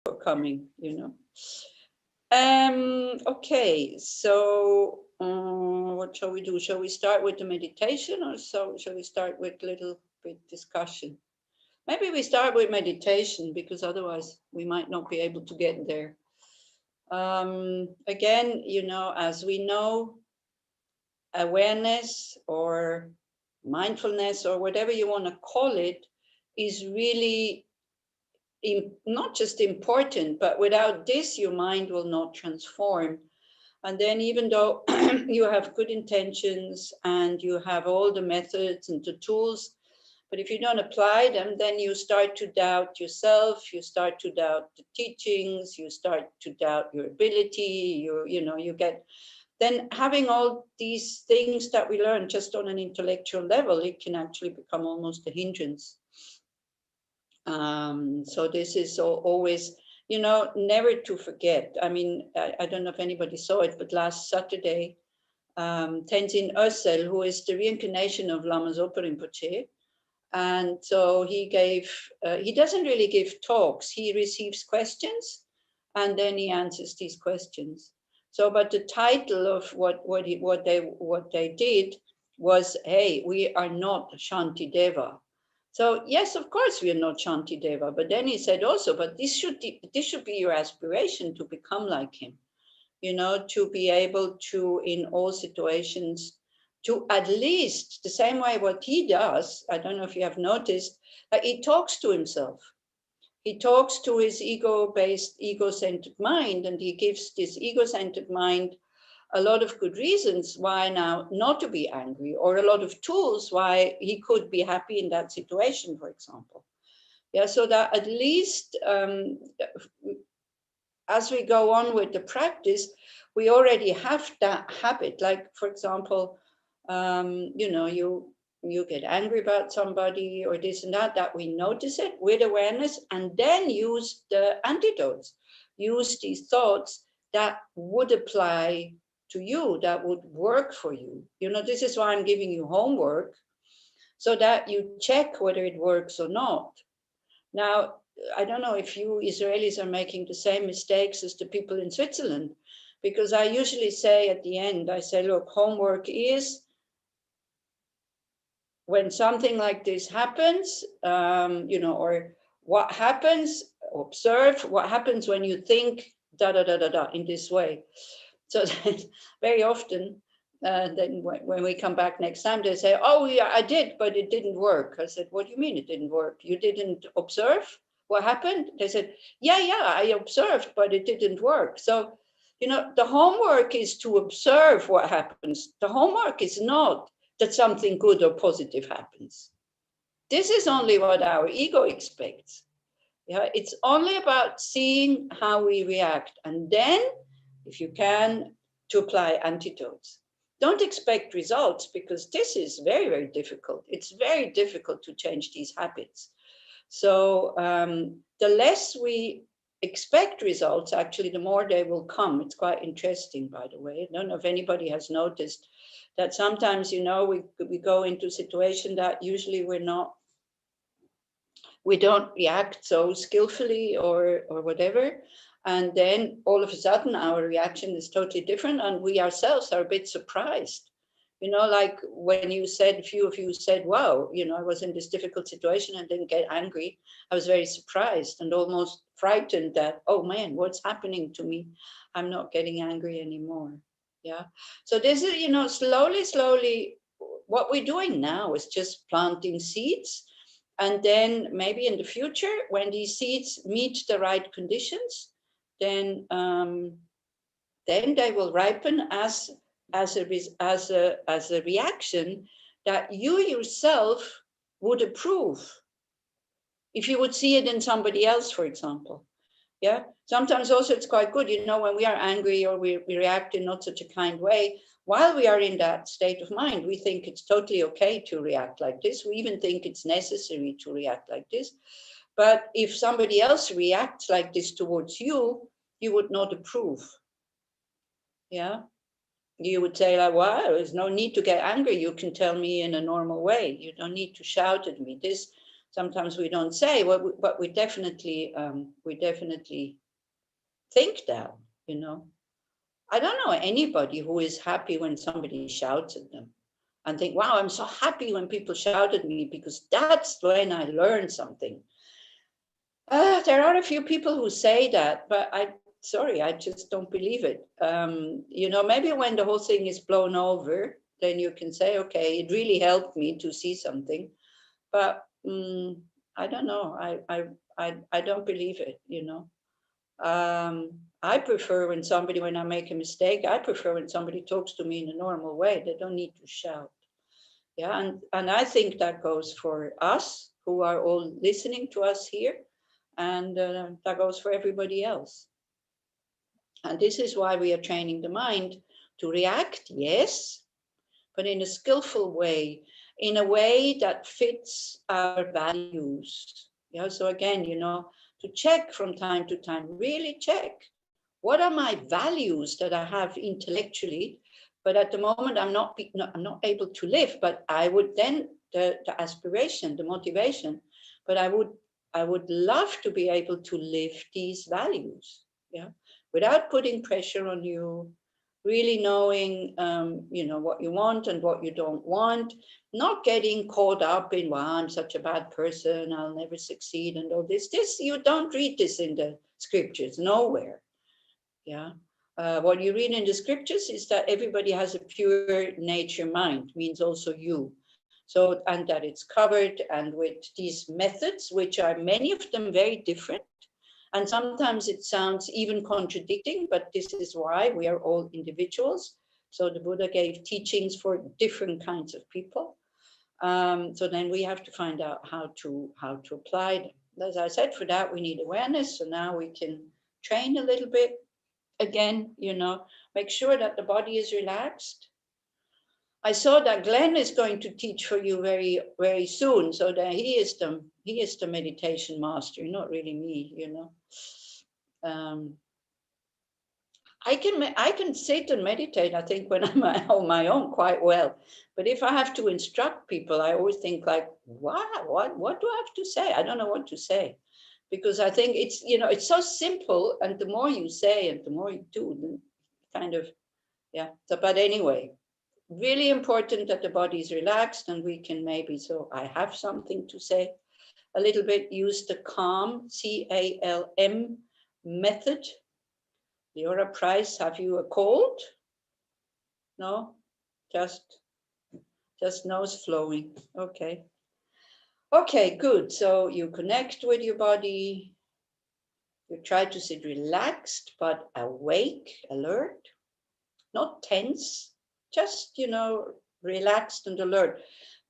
for coming, you know. Okay, so what shall we do? Shall we start with the meditation, or shall we start with a little bit discussion? Maybe we start with meditation, because otherwise we might not be able to get there. Again, you know, as we know, awareness or mindfulness or whatever you want to call it is really not just important, but without this, your mind will not transform. And then, even though you have good intentions and you have all the methods and the tools, but if you don't apply them, then you start to doubt yourself, you start to doubt the teachings, you start to doubt your ability, you get, then having all these things that we learn just on an intellectual level, it can actually become almost a hindrance. So this is always, never to forget. I mean, I don't know if anybody saw it, but last Saturday, Tenzin Özsel, who is the reincarnation of Lama Zopa Rinpoche, and so he doesn't really give talks. He receives questions, and then he answers these questions. So, but the title of what they did was, "Hey, we are not Shanti Deva." So yes, of course we are not Shanti Deva, but then he said also, but this should be your aspiration to become like him, to be able to, in all situations, to at least the same way what he does. I don't know if you have noticed, but he talks to himself. He talks to his ego-based, ego-centered mind, and he gives this ego-centered mind a lot of good reasons why now not to be angry, or a lot of tools why he could be happy in that situation, for example. Yeah, so that at least as we go on with the practice, we already have that habit. Like, for example, you get angry about somebody or this and that we notice it with awareness, and then use the antidotes, use these thoughts that would apply to you, that would work for you. This is why I'm giving you homework, so that you check whether it works or not. Now, I don't know if you Israelis are making the same mistakes as the people in Switzerland, because I usually say at the end, I say, look, homework is when something like this happens, or what happens, observe what happens when you think da da da da da in this way. So that very often, then when we come back next time, they say, oh yeah, I did, but it didn't work. I said, what do you mean it didn't work? You didn't observe what happened? They said, yeah, I observed, but it didn't work. So, the homework is to observe what happens. The homework is not that something good or positive happens. This is only what our ego expects. Yeah, it's only about seeing how we react, and then, if you can, to apply antidotes. Don't expect results, because this is very, very difficult. It's very difficult to change these habits. So the less we expect results, actually, the more they will come. It's quite interesting, by the way. I don't know if anybody has noticed that sometimes, we go into a situation that usually we don't react so skillfully or whatever. And then all of a sudden our reaction is totally different, and we ourselves are a bit surprised. Like when you said, a few of you said, wow, I was in this difficult situation and didn't get angry. I was very surprised and almost frightened that, oh man, what's happening to me? I'm not getting angry anymore. Yeah. So this is, slowly, what we're doing now is just planting seeds. And then maybe in the future, when these seeds meet the right conditions, then they will ripen as a reaction that you yourself would approve if you would see it in somebody else, for example. Yeah. Sometimes also it's quite good, when we are angry or we react in not such a kind way, while we are in that state of mind, we think it's totally okay to react like this. We even think it's necessary to react like this. But if somebody else reacts like this towards you, you would not approve. Yeah. You would say, like, well, there's no need to get angry. You can tell me in a normal way. You don't need to shout at me. Sometimes we don't say, well, but we definitely think that, you know. I don't know anybody who is happy when somebody shouts at them and think, wow, I'm so happy when people shout at me because that's when I learn something. There are a few people who say that, but sorry, I just don't believe it. You know, maybe when the whole thing is blown over, then you can say, okay, it really helped me to see something. But I don't know. I don't believe it, you know. I prefer when I make a mistake, I prefer when somebody talks to me in a normal way. They don't need to shout. Yeah, and I think that goes for us who are all listening to us here, and that goes for everybody else. And this is why we are training the mind to react, yes, but in a skillful way, in a way that fits our values. Yeah, so again, you know, to check from time to time, really check. What are my values that I have intellectually, but at the moment I'm not able to live, but I would then, the aspiration, the motivation, but I would love to be able to live these values, yeah, without putting pressure on you, really knowing, you know, what you want and what you don't want, not getting caught up in, well, I'm such a bad person, I'll never succeed, and all this. You don't read this in the scriptures, nowhere. Yeah. What you read in the scriptures is that everybody has a pure nature mind, means also you. So, and that it's covered, and with these methods, which are many of them very different. And sometimes it sounds even contradicting, but this is why we are all individuals. So the Buddha gave teachings for different kinds of people. So then we have to find out how to apply them. As I said, for that we need awareness. So now we can train a little bit. Again, you know, make sure that the body is relaxed. I saw that Glenn is going to teach for you very, very soon. So that he is the meditation master, not really me, you know. I can sit and meditate, I think, when I'm on my own quite well. But if I have to instruct people, I always think like, what do I have to say? I don't know what to say. Because I think it's, you know, it's so simple, and the more you say and the more you do, then kind of, yeah. So, but anyway, really important that the body is relaxed, and we can maybe, so I have something to say a little bit, use the calm, CALM method. Leora Price, have you a cold? No, just nose flowing. Okay. Okay, good. So you connect with your body. You try to sit relaxed, but awake, alert, not tense, just, you know, relaxed and alert.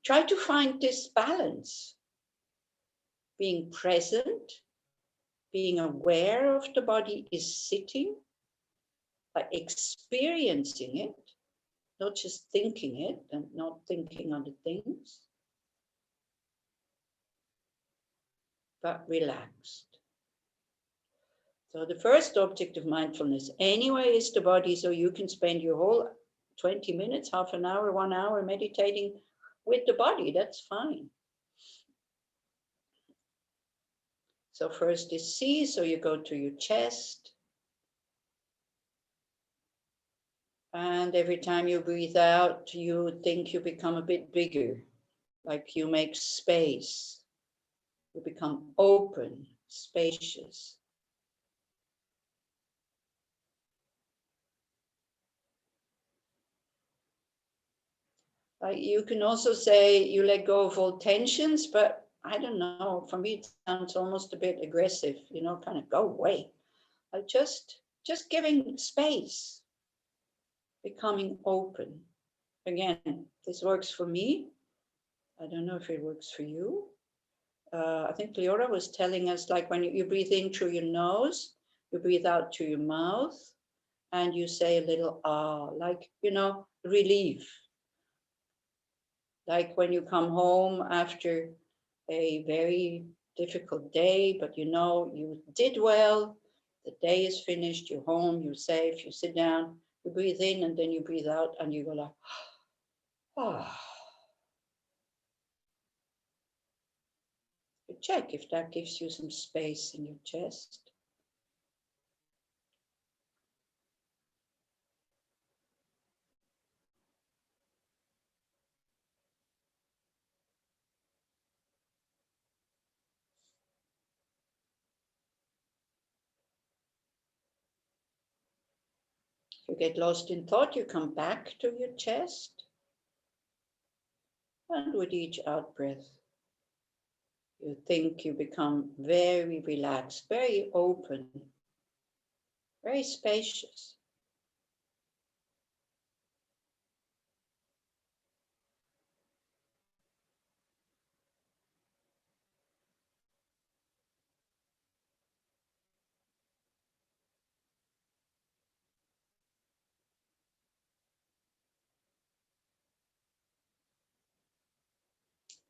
Try to find this balance, being present, being aware of the body is sitting, by experiencing it, not just thinking it and not thinking other things, but relaxed. So the first object of mindfulness anyway is the body, so you can spend your whole 20 minutes, half an hour, 1 hour meditating with the body, that's fine. So first is C, so you go to your chest. And every time you breathe out, you think you become a bit bigger, like you make space. You become open, spacious. You can also say you let go of all tensions, but I don't know, for me it sounds almost a bit aggressive, you know, kind of go away. Like just giving space, becoming open. Again, this works for me. I don't know if it works for you. I think Leora was telling us, like when you breathe in through your nose, you breathe out through your mouth, and you say a little ah, like, you know, relief. Like when you come home after a very difficult day, but you know you did well, the day is finished, you're home, you're safe, you sit down, you breathe in, and then you breathe out, and you go like, ah. check if that gives you some space in your chest. If you get lost in thought, you come back to your chest. And with each out breath, you think you become very relaxed, very open, very spacious.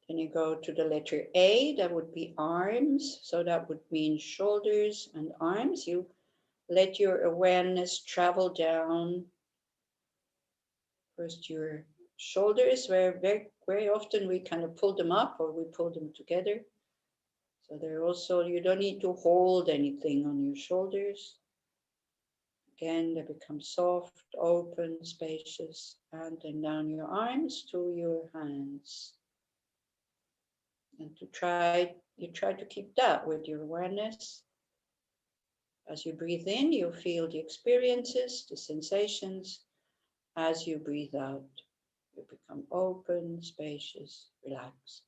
Then you go to the letter A, that would be arms. So that would mean shoulders and arms. You let your awareness travel down. First your shoulders, where very often we kind of pull them up or we pull them together. So they're also, you don't need to hold anything on your shoulders. Again, they become soft, open, spacious, and then down your arms to your hands. And you try to keep that with your awareness. As you breathe in, you feel the experiences, the sensations. As you breathe out, you become open, spacious, relaxed.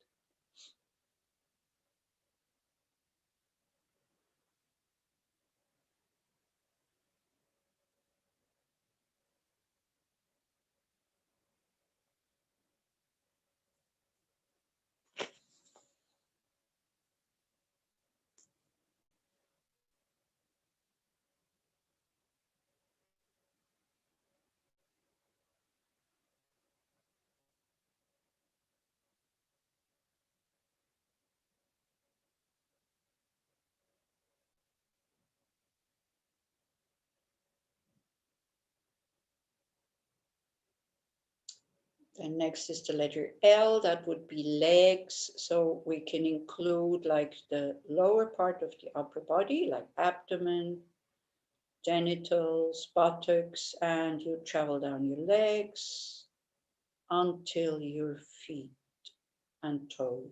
Then next is the letter L, that would be legs. So we can include like the lower part of the upper body, like abdomen, genitals, buttocks, and you travel down your legs until your feet and toes.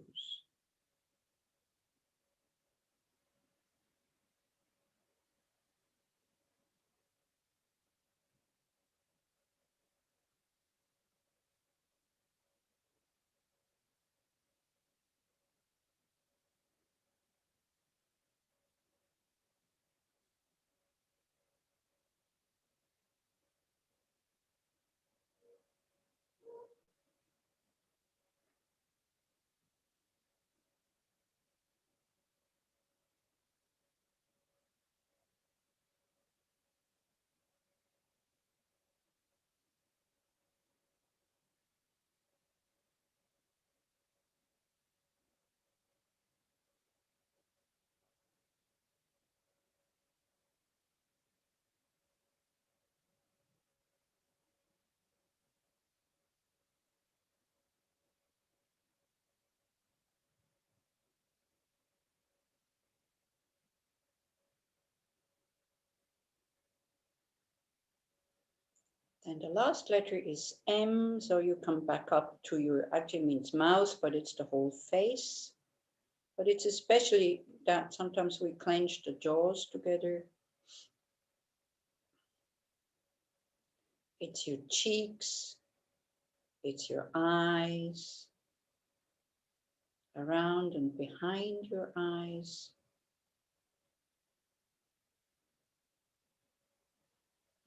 And the last letter is M, so you come back up to your, actually means mouth, but it's the whole face. But it's especially that sometimes we clench the jaws together. It's your cheeks, it's your eyes, around and behind your eyes.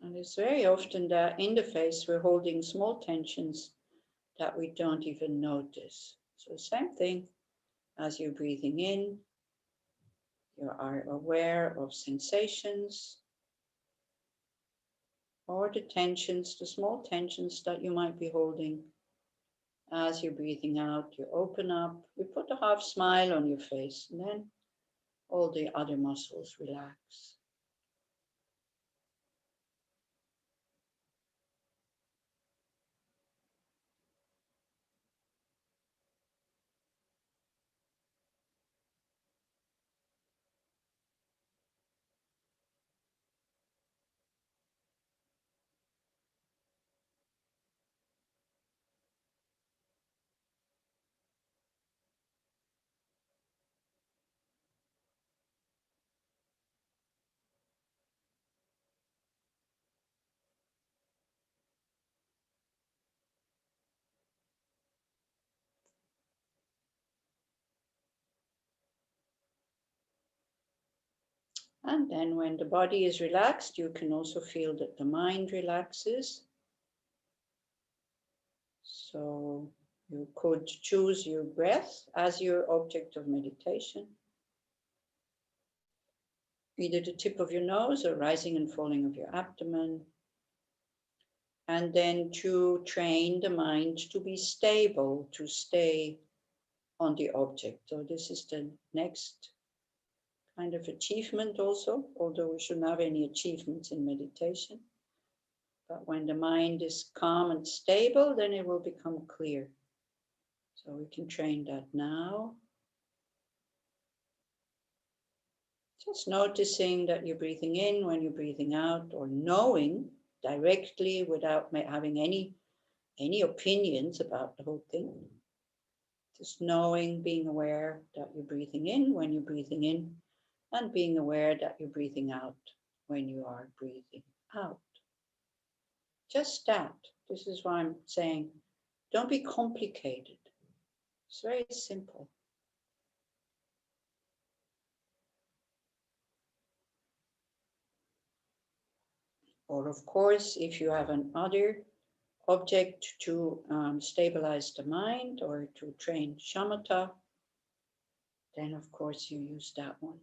And it's very often that in the face we're holding small tensions that we don't even notice. So same thing, as you're breathing in, you are aware of sensations or the tensions, the small tensions that you might be holding. As you're breathing out, you open up, you put a half smile on your face, and then all the other muscles relax. And then when the body is relaxed, you can also feel that the mind relaxes. So you could choose your breath as your object of meditation. Either the tip of your nose or rising and falling of your abdomen. And then to train the mind to be stable, to stay on the object. So this is the next kind of achievement also, although we shouldn't have any achievements in meditation. But when the mind is calm and stable, then it will become clear. So we can train that now. Just noticing that you're breathing in when you're breathing out, or knowing directly without having any opinions about the whole thing. Just knowing, being aware that you're breathing in when you're breathing in, and being aware that you're breathing out when you are breathing out. Just that. This is why I'm saying, don't be complicated. It's very simple. Or of course, if you have another object to stabilize the mind or to train shamatha, then of course you use that one.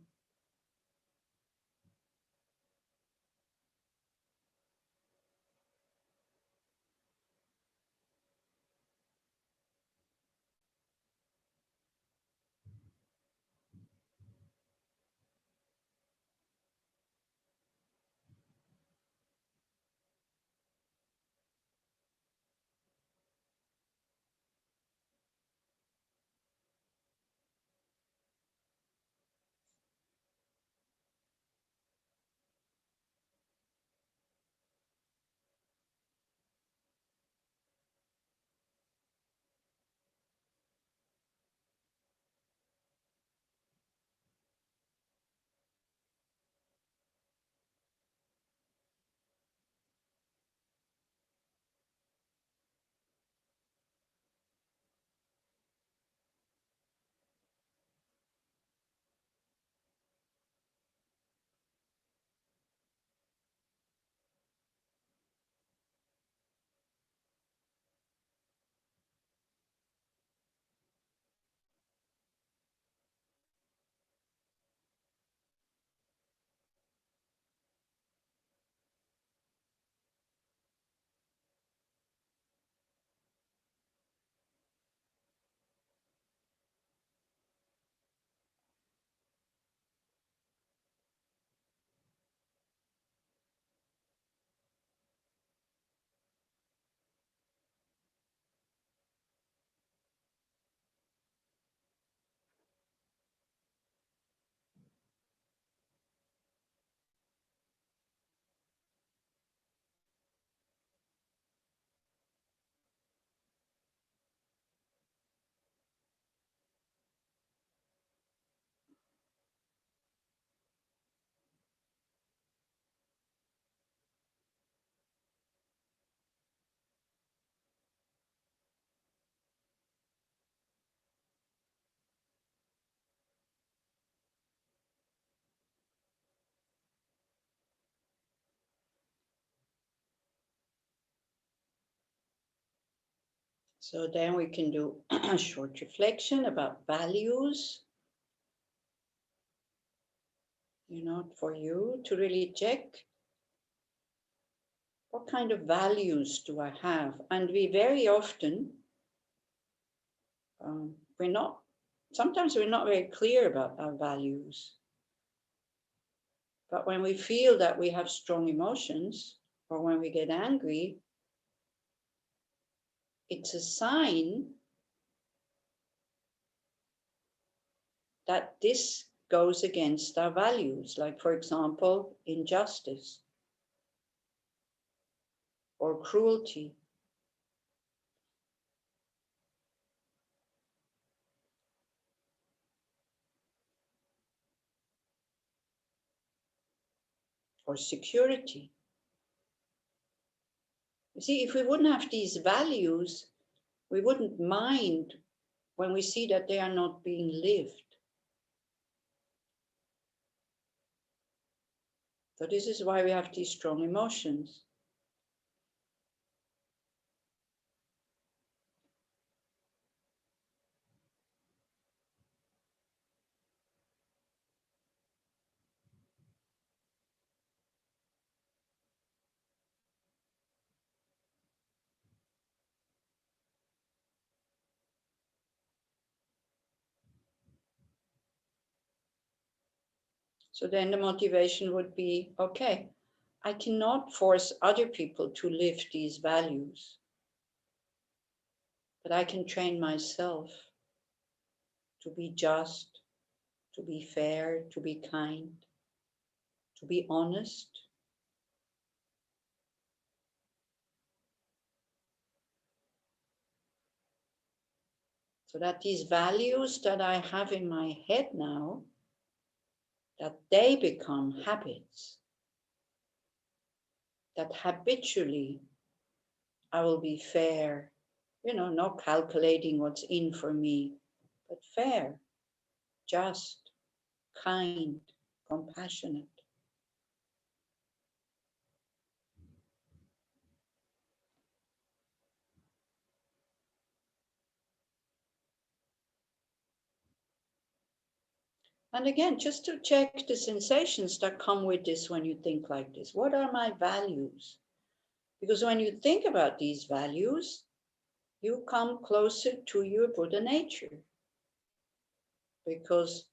So then we can do a short reflection about values, for you to really check what kind of values do I have? And we very often, sometimes we're not very clear about our values. But when we feel that we have strong emotions, or when we get angry, it's a sign that this goes against our values, like, for example, injustice or cruelty. Or security. You see, if we wouldn't have these values, we wouldn't mind when we see that they are not being lived. So this is why we have these strong emotions. So then the motivation would be, okay, I cannot force other people to live these values, but I can train myself to be just, to be fair, to be kind, to be honest. So that these values that I have in my head now, that they become habits, that habitually I will be fair, not calculating what's in for me, but fair, just, kind, compassionate. And again, just to check the sensations that come with this when you think like this. What are my values? Because when you think about these values, you come closer to your Buddha nature. Because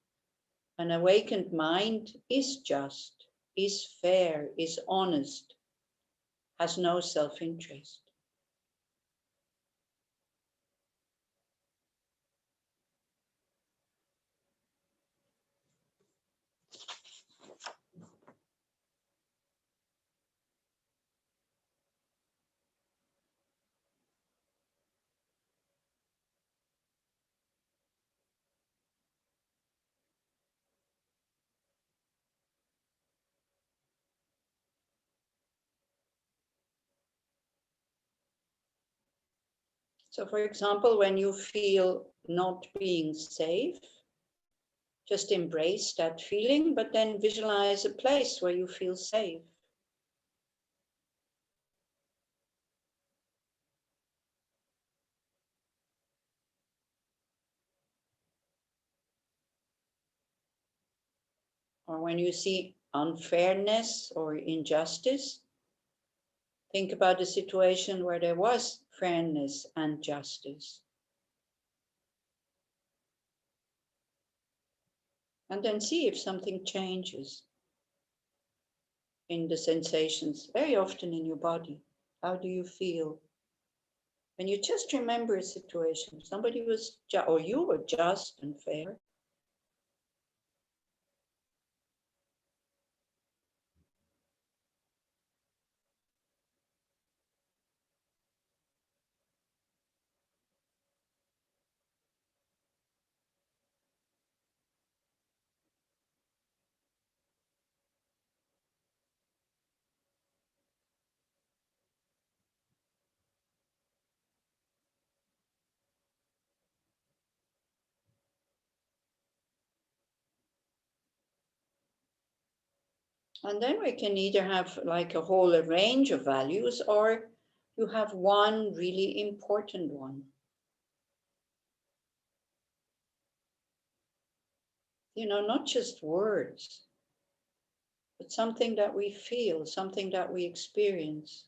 an awakened mind is just, is fair, is honest, has no self-interest. So for example, when you feel not being safe, just embrace that feeling, but then visualize a place where you feel safe. Or when you see unfairness or injustice, think about a situation where there was fairness and justice. And then see if something changes in the sensations, very often in your body. How do you feel? When you just remember a situation, somebody was, or you were just and fair. And then we can either have like a whole range of values, or you have one really important one. Not just words, but something that we feel, something that we experience.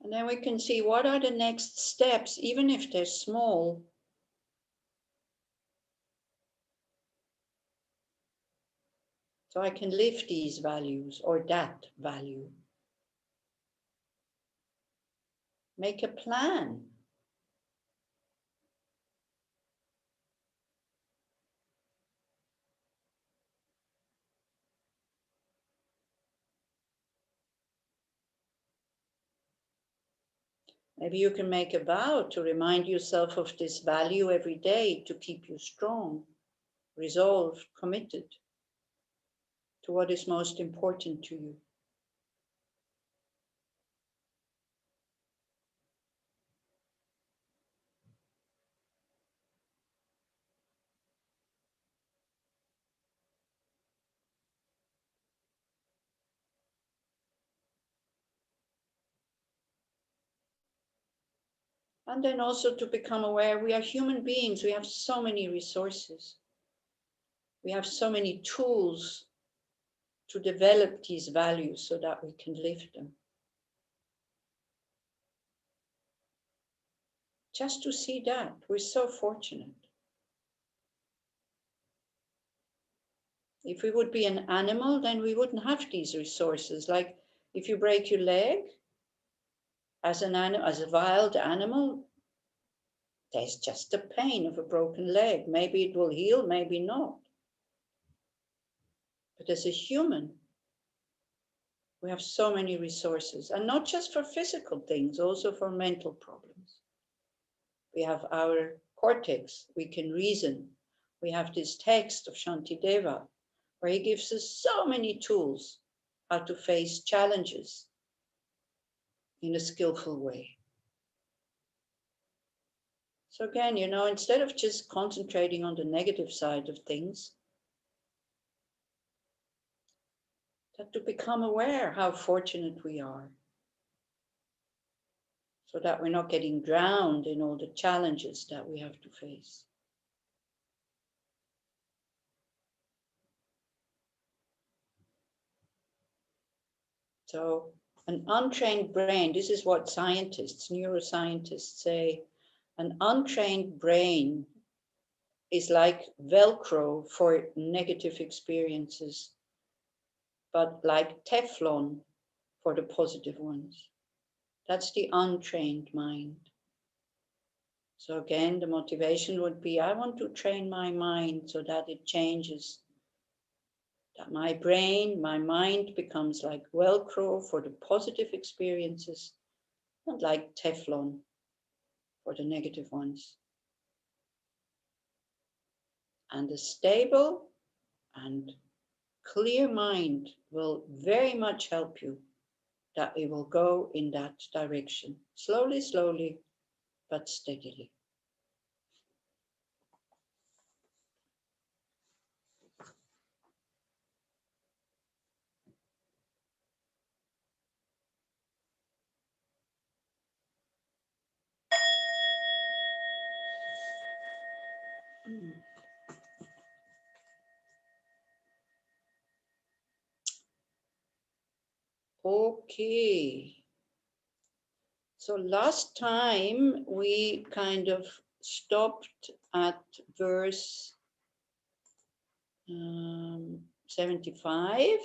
And then we can see what are the next steps, even if they're small. So I can live these values or that value. Make a plan. Maybe you can make a vow to remind yourself of this value every day to keep you strong, resolved, committed to what is most important to you. And then also to become aware we are human beings, we have so many resources. We have so many tools to develop these values so that we can live them. Just to see that, we're so fortunate. If we would be an animal, then we wouldn't have these resources. Like if you break your leg, as a wild animal, there's just the pain of a broken leg. Maybe it will heal, maybe not. But as a human, we have so many resources, and not just for physical things, also for mental problems. We have our cortex, we can reason. We have this text of Shantideva, where he gives us so many tools how to face challenges in a skillful way. So again, instead of just concentrating on the negative side of things, that to become aware how fortunate we are, so that we're not getting drowned in all the challenges that we have to face. So an untrained brain, this is what neuroscientists say, an untrained brain is like Velcro for negative experiences, but like Teflon for the positive ones. That's the untrained mind. So again, the motivation would be, I want to train my mind so that it changes. That my brain, my mind becomes like Velcro for the positive experiences and like Teflon for the negative ones. And a stable and clear mind will very much help you that it will go in that direction. Slowly, slowly, but steadily. Okay. So last time we kind of stopped at verse 75,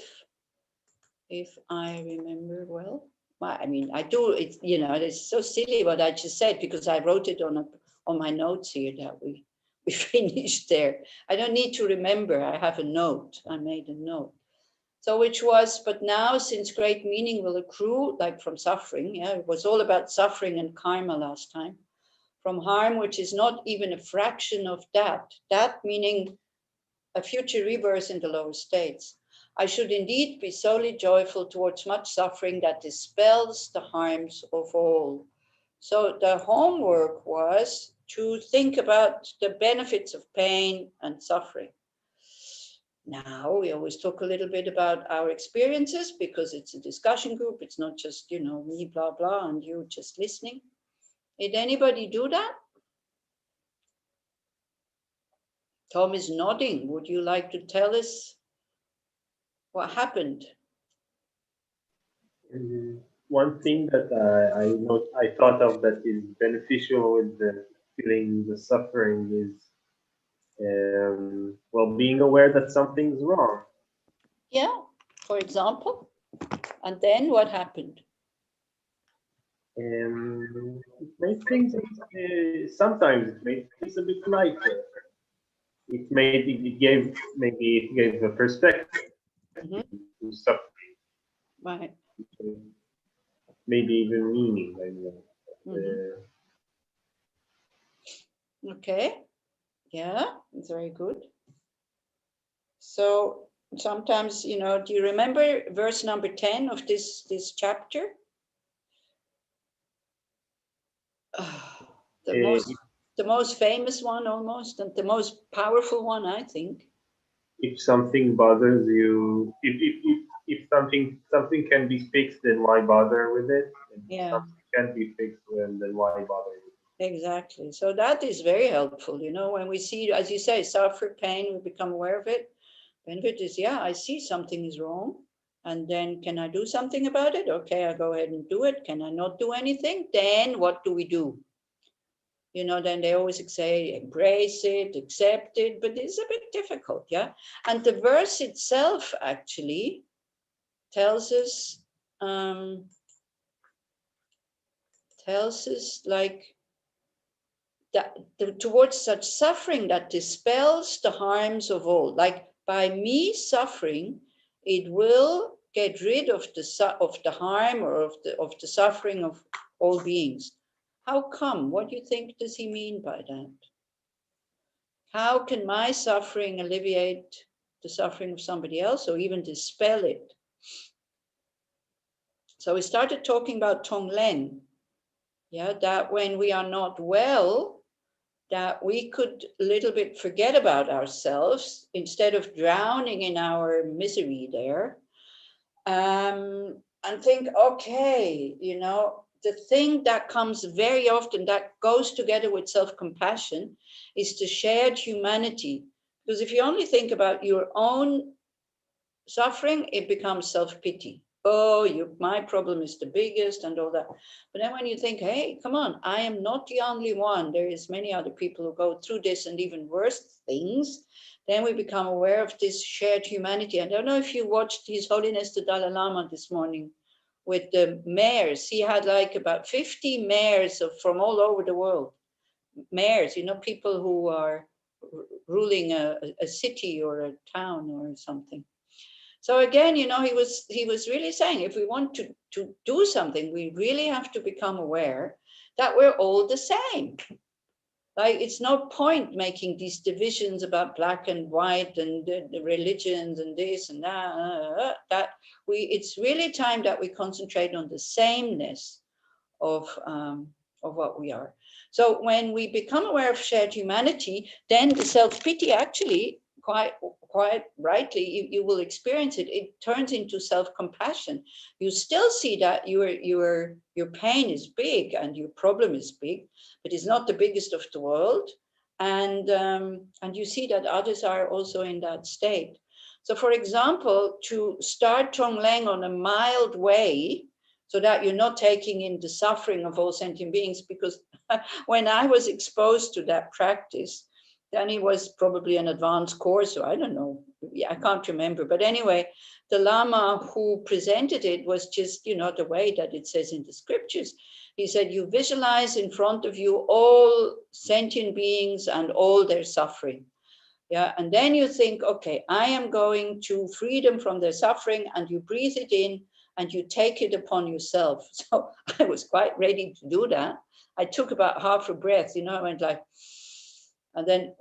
if I remember well. I mean, I do, it's so silly what I just said because I wrote it on my notes here that we finished there. I don't need to remember, I have a note, I made a note. So which was, but now since great meaning will accrue, like from suffering, it was all about suffering and karma last time, from harm which is not even a fraction of that meaning a future rebirth in the lower states. I should indeed be solely joyful towards much suffering that dispels the harms of all. So the homework was to think about the benefits of pain and suffering. Now, we always talk a little bit about our experiences because it's a discussion group. It's not just, me, blah, blah, and you just listening. Did anybody do that? Tom is nodding. Would you like to tell us what happened? One thing that I thought of that is beneficial with the feeling the suffering is being aware that something's wrong. Yeah, for example. And then what happened? It made things sometimes it made things a bit lighter. It gave a perspective to suffering. Right. Maybe even meaning. I don't know. Okay. Yeah, it's very good. So sometimes, do you remember verse number 10 of this chapter? The most famous one almost, and the most powerful one, I think. If something bothers you, if something can be fixed, then why bother with it? And if something can't be fixed, well, then why bother with it? Exactly. So that is very helpful. When we see, as you say, suffer, pain, we become aware of it. Benefit is, I see something is wrong. And then can I do something about it? Okay, I go ahead and do it. Can I not do anything? Then what do we do? Then they always say, embrace it, accept it, but it's a bit difficult, yeah? And the verse itself actually tells us like that towards such suffering that dispels the harms of all. Like by me suffering, it will get rid of the harm or of the suffering of all beings. How come? What do you think does he mean by that? How can my suffering alleviate the suffering of somebody else or even dispel it? So we started talking about Tonglen, that when we are not well, that we could a little bit forget about ourselves instead of drowning in our misery there, and think, okay, the thing that comes very often that goes together with self-compassion is the shared humanity. Because if you only think about your own suffering, it becomes self-pity. Oh, my problem is the biggest and all that. But then when you think, hey, come on, I am not the only one. There is many other people who go through this and even worse things. Then we become aware of this shared humanity. I don't know if you watched His Holiness the Dalai Lama this morning with the mayors. He had like about 50 mayors from all over the world. Mayors, people who are ruling a city or a town or something. So again, he was really saying, if we want to do something, we really have to become aware that we're all the same. Like, it's no point making these divisions about black and white and the religions and this and that. It's really time that we concentrate on the sameness of what we are. So when we become aware of shared humanity, then the self-pity actually, quite rightly, you will experience it. It turns into self-compassion. You still see that your pain is big and your problem is big, but it's not the biggest of the world. And you see that others are also in that state. So for example, to start Tonglen on a mild way, so that you're not taking in the suffering of all sentient beings, because when I was exposed to that practice, then it was probably an advanced course, or I don't know, I can't remember. But anyway, the Lama who presented it was just, the way that it says in the scriptures. He said, you visualize in front of you all sentient beings and all their suffering. Yeah, and then you think, okay, I am going to free them from their suffering, and you breathe it in and you take it upon yourself. So I was quite ready to do that. I took about half a breath, I went like, and then,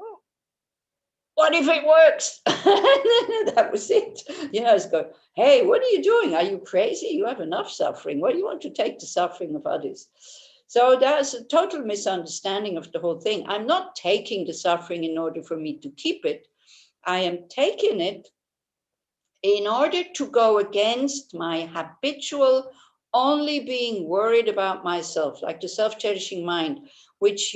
what if it works? That was it. I was going, hey, what are you doing? Are you crazy? You have enough suffering. Why do you want to take the suffering of others? So that's a total misunderstanding of the whole thing. I'm not taking the suffering in order for me to keep it. I am taking it in order to go against my habitual only being worried about myself, like the self-cherishing mind, which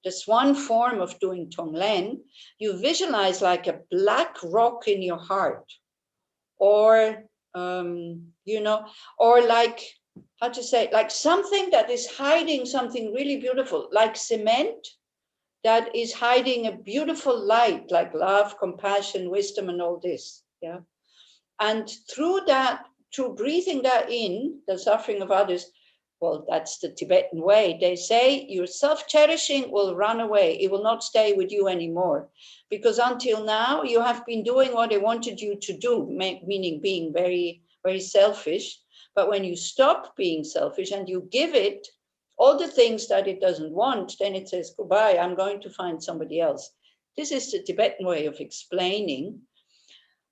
that's one form of doing Tonglen. You visualize like a black rock in your heart, or, or like, how to say, like something that is hiding something really beautiful, like cement that is hiding a beautiful light, like love, compassion, wisdom, and all this. Yeah. And through breathing that in, the suffering of others, well, that's the Tibetan way. They say your self-cherishing will run away. It will not stay with you anymore. Because until now, you have been doing what they wanted you to do, meaning being very, very selfish. But when you stop being selfish and you give it all the things that it doesn't want, then it says, goodbye, I'm going to find somebody else. This is the Tibetan way of explaining.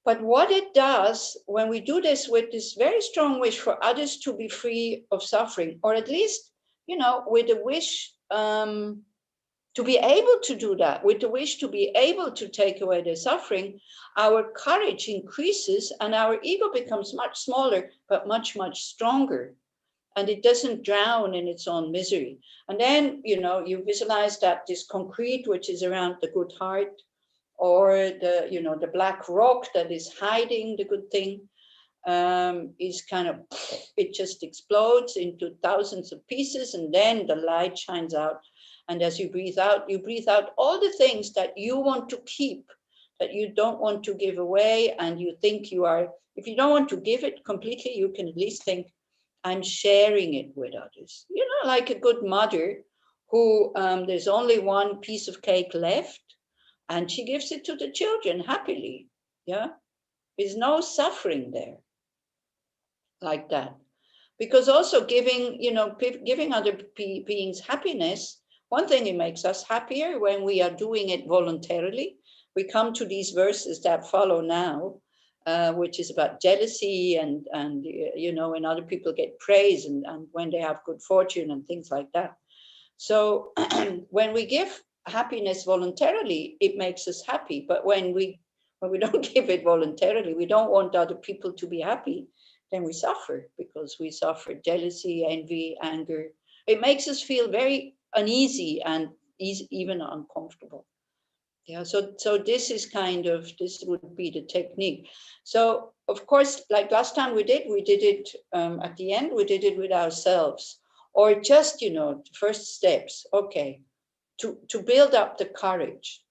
But what it does when we do this with this very strong wish for others to be free of suffering, or at least, with a wish to be able to do that, with the wish to be able to take away their suffering, our courage increases and our ego becomes much smaller, but much, much stronger. And it doesn't drown in its own misery. And then, you visualize that this concrete, which is around the good heart, or the black rock that is hiding the good thing, is kind of, it just explodes into thousands of pieces, and then the light shines out. And as you breathe out all the things that you want to keep, that you don't want to give away, and you think you are, if you don't want to give it completely, you can at least think, I'm sharing it with others. Like a good mother who, there's only one piece of cake left, and she gives it to the children happily. Yeah, there's no suffering there, like that. Because also giving other beings happiness, one thing, it makes us happier when we are doing it voluntarily. We come to these verses that follow now, which is about jealousy and when other people get praise and when they have good fortune and things like that. So when we give happiness voluntarily, it makes us happy. But when we don't give it voluntarily, we don't want other people to be happy, then we suffer, because we suffer jealousy, envy, anger. It makes us feel very uneasy and even uncomfortable. Yeah, so this would be the technique. So of course, like last time we did it at the end, we did it with ourselves, or just, first steps, okay, to build up the courage.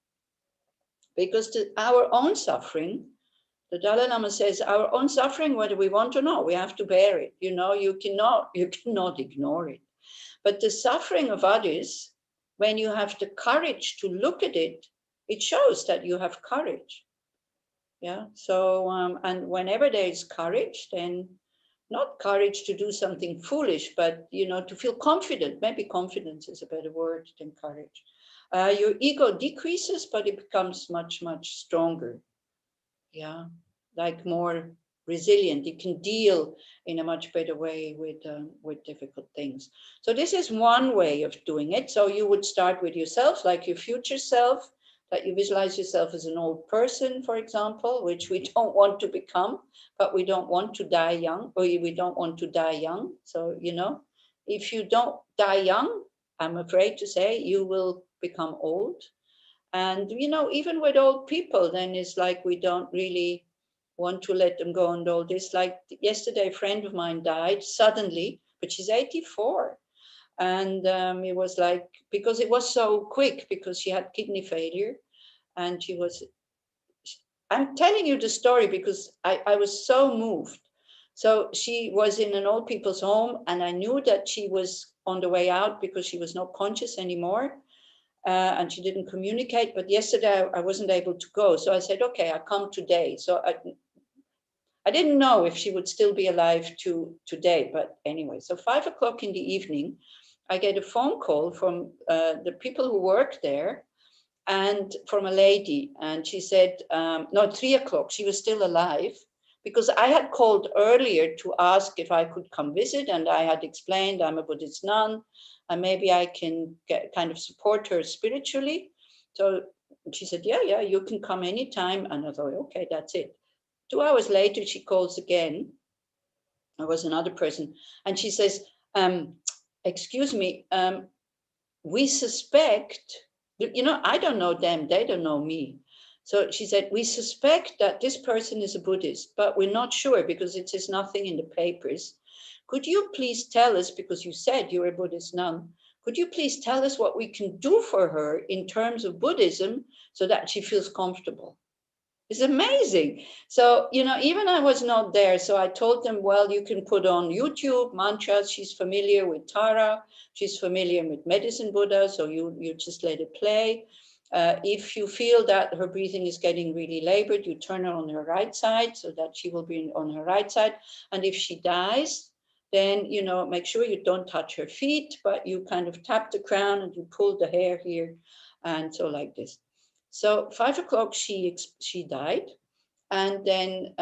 Because our own suffering, the Dalai Lama says, our own suffering, whether we want or not, we have to bear it. You cannot ignore it. But the suffering of others, when you have the courage to look at it, it shows that you have courage. Yeah. So, and whenever there is courage, then not courage to do something foolish, but, to feel confident. Maybe confidence is a better word than courage. Your ego decreases, but it becomes much, much stronger. Yeah. Like more resilient. It can deal in a much better way with difficult things. So this is one way of doing it. So you would start with yourself, like your future self, that you visualize yourself as an old person, for example, which we don't want to become, but we don't want to die young, or we don't want to die young. So, if you don't die young, I'm afraid to say you will become old. And, even with old people, then it's like we don't really want to let them go and all this. Like yesterday, a friend of mine died suddenly, but she's 84. And it was like, because it was so quick, because she had kidney failure. And I'm telling you the story because I was so moved. So she was in an old people's home, and I knew that she was on the way out because she was not conscious anymore. And she didn't communicate. But yesterday I wasn't able to go. So I said, okay, I'll come today. So I didn't know if she would still be alive today. But anyway, so 5 o'clock in the evening, I get a phone call from the people who work there, and from a lady. And she said, no, 3 o'clock, she was still alive. Because I had called earlier to ask if I could come visit. And I had explained I'm a Buddhist nun, and maybe I can kind of support her spiritually. So she said, yeah, you can come anytime. And I thought, okay, that's it. 2 hours later, she calls again. There was another person. And she says, excuse me, we suspect, I don't know them, they don't know me. So she said, we suspect that this person is a Buddhist, but we're not sure because it says nothing in the papers. Could you please tell us, because you said you're a Buddhist nun, could you please tell us what we can do for her in terms of Buddhism so that she feels comfortable? It's amazing. So, even I was not there. So I told them, well, you can put on YouTube mantras. She's familiar with Tara. She's familiar with Medicine Buddha. So you just let it play. If you feel that her breathing is getting really labored, you turn her on her right side so that she will be on her right side. And if she dies, then, you know, make sure you don't touch her feet, but you kind of tap the crown and you pull the hair here. And so like this. So 5 o'clock, she died. And then,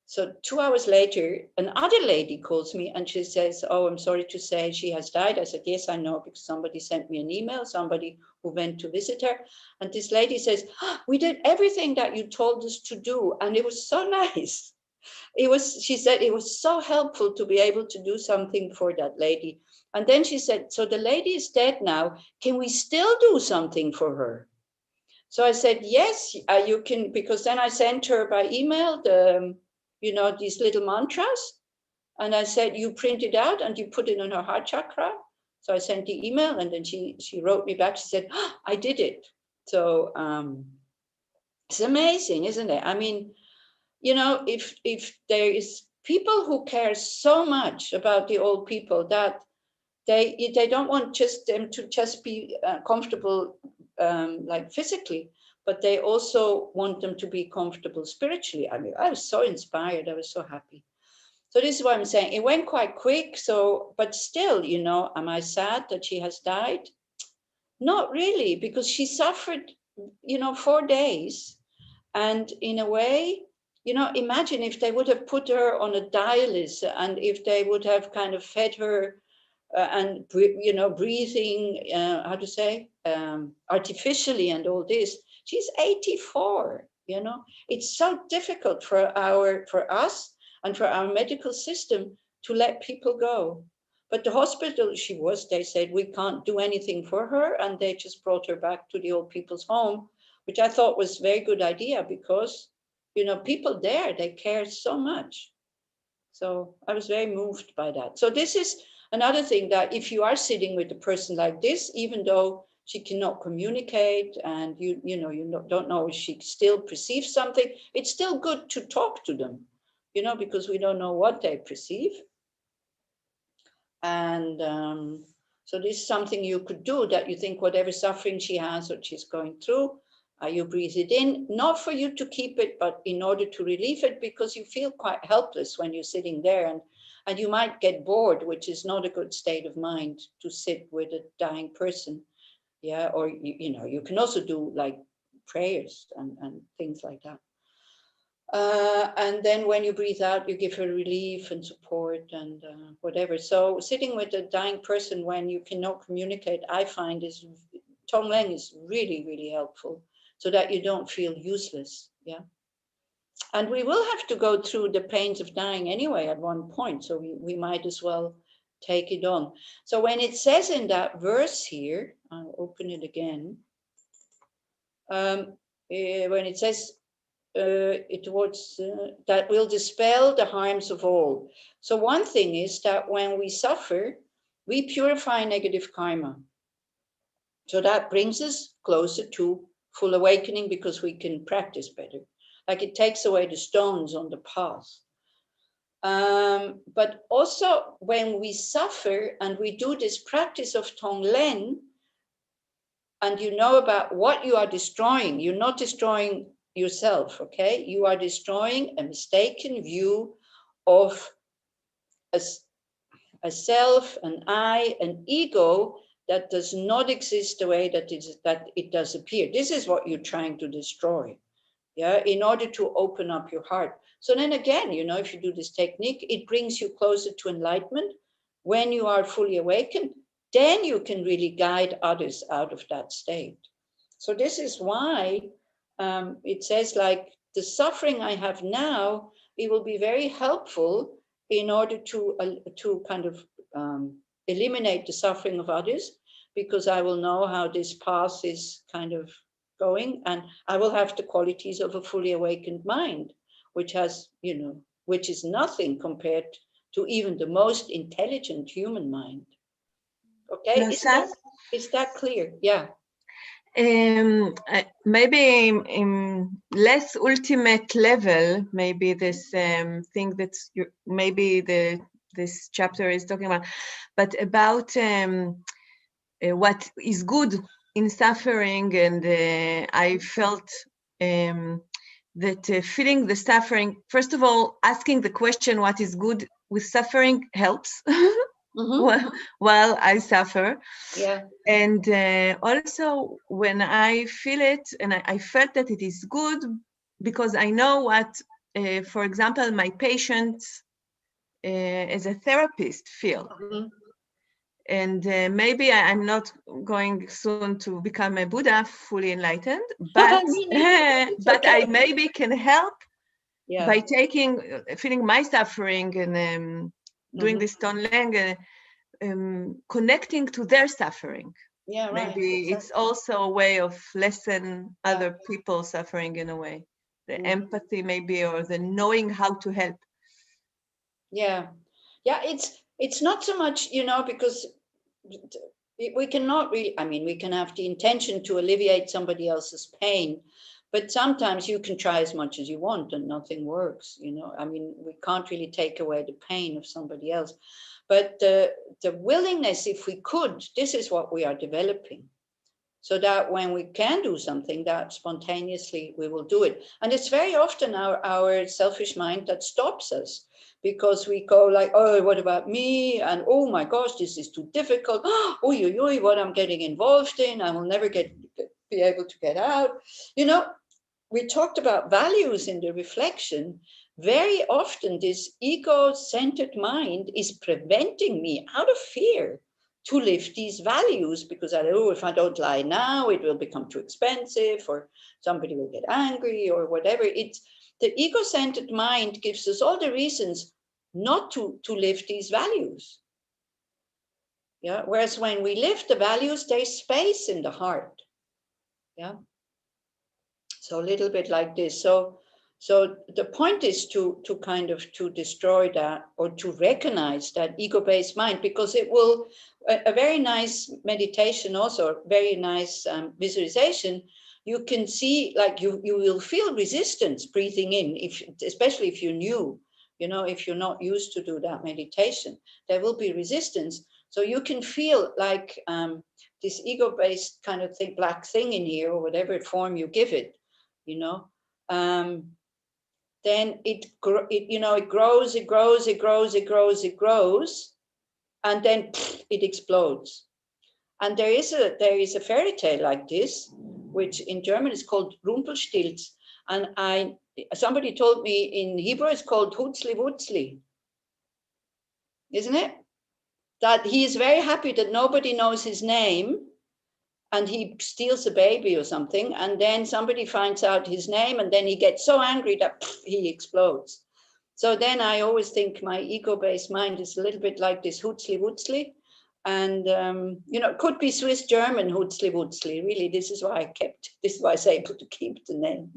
so 2 hours later, another lady calls me and she says, oh, I'm sorry to say she has died. I said, yes, I know, because somebody sent me an email, somebody who went to visit her. And this lady says, oh, we did everything that you told us to do. And it was so nice. She said, it was so helpful to be able to do something for that lady. And then she said, so the lady is dead now. Can we still do something for her? So I said, yes, you can, because then I sent her by email you know, these little mantras. And I said, you print it out and you put it in her heart chakra. So I sent the email and then she wrote me back. She said, oh, I did it. So it's amazing, isn't it? I mean, you know, if there is people who care so much about the old people that they don't want just them to just be comfortable like physically, but they also want them to be comfortable spiritually. I mean, I was so inspired. I was so happy. So this is what I'm saying. It went quite quick. So, but still, you know, am I sad that she has died? Not really, because she suffered, you know, 4 days. And in a way, you know, imagine if they would have put her on a dialysis and if they would have kind of fed her and, you know, breathing, how to say, artificially and all this. She's 84, you know. It's so difficult for us and for our medical system to let people go. But the hospital they said, we can't do anything for her. And they just brought her back to the old people's home, which I thought was a very good idea because, you know, people there, they care so much. So I was very moved by that. So this is another thing, that if you are sitting with a person like this, even though she cannot communicate and you don't know if she still perceives something, it's still good to talk to them, you know, because we don't know what they perceive. And so this is something you could do, that you think whatever suffering she has or she's going through, you breathe it in, not for you to keep it, but in order to relieve it, because you feel quite helpless when you're sitting there, and you might get bored, which is not a good state of mind to sit with a dying person. Yeah, or you know, you can also do like prayers and things like that. And then when you breathe out, you give her relief and support and whatever. So sitting with a dying person when you cannot communicate, I find Tonglen is really, really helpful, so that you don't feel useless. Yeah. And we will have to go through the pains of dying anyway at one point. So we might as well take it on. So when it says in that verse here, I'll open it again. When it says, that will dispel the harms of all. So one thing is that when we suffer, we purify negative karma. So that brings us closer to full awakening, because we can practice better. Like it takes away the stones on the path. But also when we suffer and we do this practice of Tonglen, and you know about what you are destroying, you're not destroying yourself, okay? You are destroying a mistaken view of a self, an I, an ego that does not exist the way that it does appear. This is what you're trying to destroy, yeah, in order to open up your heart. So then again, you know, if you do this technique, it brings you closer to enlightenment. When you are fully awakened, then you can really guide others out of that state. So this is why it says, like, the suffering I have now, it will be very helpful in order to kind of eliminate the suffering of others, because I will know how this path is kind of going, and I will have the qualities of a fully awakened mind, which has, you know, which is nothing compared to even the most intelligent human mind. Okay, is that clear? Yeah. Maybe in less ultimate level, maybe this thing that's maybe this chapter is talking about, but about what is good in suffering. And I felt that feeling the suffering, first of all, asking the question, what is good with suffering, helps while I suffer. Yeah. And also when I feel it, and I felt that it is good because I know what, for example, my patients as a therapist feel. And maybe I'm not going soon to become a Buddha, fully enlightened, but but I maybe can help by feeling my suffering and doing this Tonglen, connecting to their suffering. Yeah, right. Maybe it's also a way of lessen other people's suffering in a way. The empathy maybe, or the knowing how to help. Yeah. Yeah, it's not so much, you know, because we cannot really, I mean, we can have the intention to alleviate somebody else's pain, but sometimes you can try as much as you want and nothing works, you know. I mean, we can't really take away the pain of somebody else. But the willingness, if we could, this is what we are developing. So that when we can do something, that spontaneously we will do it. And it's very often our selfish mind that stops us, because we go like, oh, what about me? And oh my gosh, this is too difficult. Oh, what I'm getting involved in, I will never be able to get out. You know, we talked about values in the reflection. Very often this ego-centered mind is preventing me out of fear to live these values, because I know if I don't lie now, it will become too expensive, or somebody will get angry, or whatever. It's the ego-centered mind gives us all the reasons not to live these values. Yeah. Whereas when we live the values, there's space in the heart. Yeah. So a little bit like this. So the point is to kind of to destroy that, or to recognize that ego-based mind, because it will, a very nice meditation, also very nice visualization. You can see, like you will feel resistance breathing in, especially if you're new, you know, if you're not used to do that meditation, there will be resistance. So you can feel like this ego-based kind of thing, black thing in here, or whatever form you give it, you know, then it grows, it grows, and then it explodes. And there is a fairy tale like this, which in German is called Rumpelstilz, and somebody told me in Hebrew it's called Hutzli Wutzli, isn't it? That he is very happy that nobody knows his name, and he steals a baby or something, and then somebody finds out his name, and then he gets so angry that he explodes. So then I always think my ego-based mind is a little bit like this Hutzli Wutzli, and it could be Swiss German Hutzli Wutzli. Really, this is why I was able to keep the name.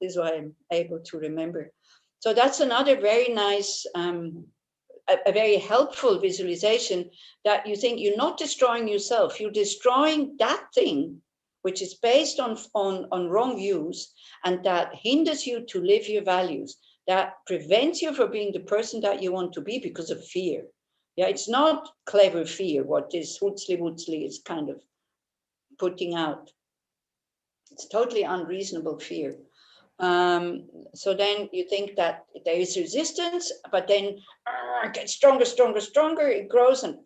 This is why I'm able to remember. So that's another very nice, a very helpful visualization, that you think you're not destroying yourself, you're destroying that thing which is based on wrong views, and that hinders you to live your values, that prevents you from being the person that you want to be because of fear. Yeah, it's not clever fear, what this Hutzli Wutzli is kind of putting out. It's totally unreasonable fear. So then you think that there is resistance, but then it gets stronger, it grows, and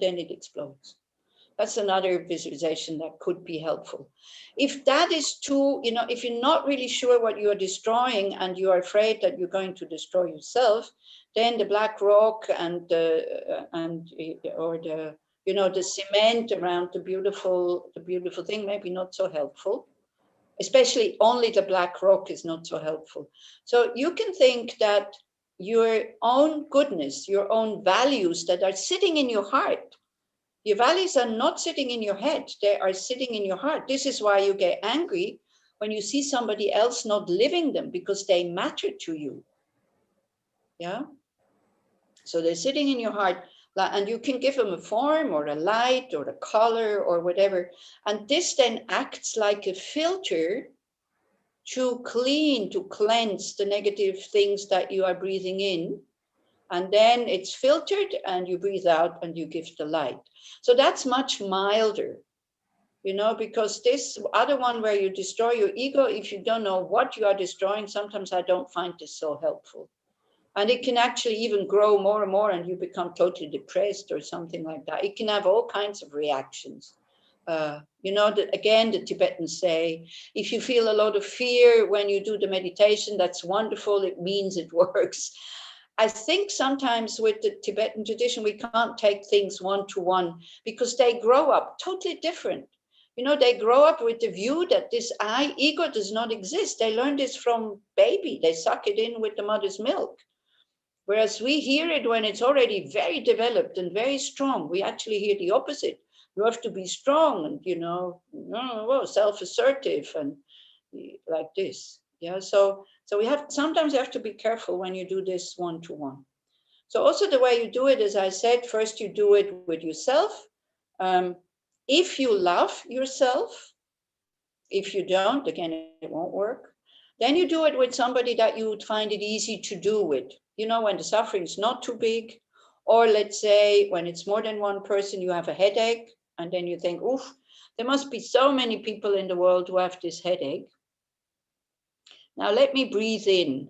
then it explodes. That's another visualization that could be helpful. If that is too, if you're not really sure what you are destroying, and you are afraid that you're going to destroy yourself, then the black rock and the cement around the beautiful thing, maybe not so helpful. Especially only the black rock is not so helpful. So you can think that your own goodness, your own values that are sitting in your heart, your values are not sitting in your head, they are sitting in your heart. This is why you get angry when you see somebody else not living them, because they matter to you. Yeah. So they're sitting in your heart, and you can give them a form or a light or a color or whatever. And this then acts like a filter to cleanse the negative things that you are breathing in. And then it's filtered, and you breathe out and you give the light. So that's much milder. you know, because this other one where you destroy your ego, if you don't know what you are destroying, sometimes I don't find this so helpful. And it can actually even grow more and more and you become totally depressed or something like that. It can have all kinds of reactions. You know, again, the Tibetans say, if you feel a lot of fear when you do the meditation, that's wonderful. It means it works. I think sometimes with the Tibetan tradition, we can't take things one-to-one because they grow up totally different. You know, they grow up with the view that this ego does not exist. They learn this from baby. They suck it in with the mother's milk. Whereas we hear it when it's already very developed and very strong. We actually hear the opposite. You have to be strong and, you know, self-assertive and like this. Yeah, so we have, sometimes you have to be careful when you do this one-to-one. So also the way you do it, as I said, first you do it with yourself. If you love yourself, if you don't, again, it won't work. Then you do it with somebody that you would find it easy to do with. You know, when the suffering is not too big, or let's say when it's more than one person, you have a headache, and then you think, oof, there must be so many people in the world who have this headache. Now let me breathe in.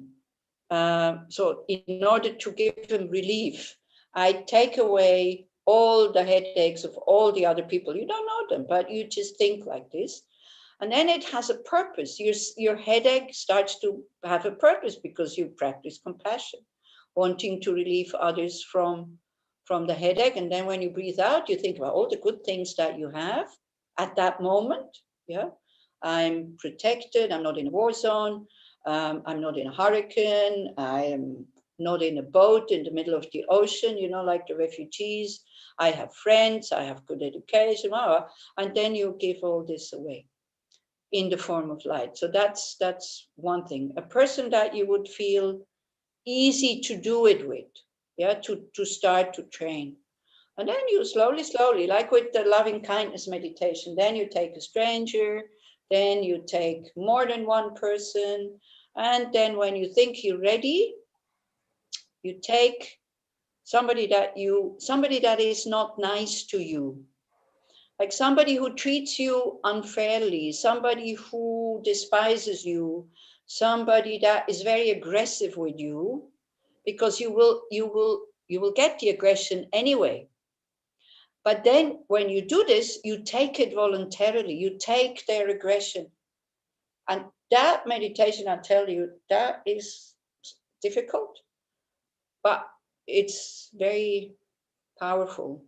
So in order to give them relief, I take away all the headaches of all the other people. You don't know them, but you just think like this. And then it has a purpose. Your headache starts to have a purpose because you practice compassion, wanting to relieve others from the headache. And then when you breathe out, you think about all the good things that you have at that moment. Yeah, I'm protected. I'm not in a war zone. I'm not in a hurricane. I am not in a boat in the middle of the ocean, you know, like the refugees. I have friends. I have good education. And then you give all this away in the form of light. So that's one thing. A person that you would feel easy to do it with, yeah, to start to train. And then you slowly, like with the loving kindness meditation, then you take a stranger, then you take more than one person, and then when you think you're ready, you take somebody that is not nice to you. Like somebody who treats you unfairly, somebody who despises you, somebody that is very aggressive with you, because you will get the aggression anyway. But then when you do this, you take it voluntarily, you take their aggression. And that meditation, I tell you, that is difficult, but it's very powerful.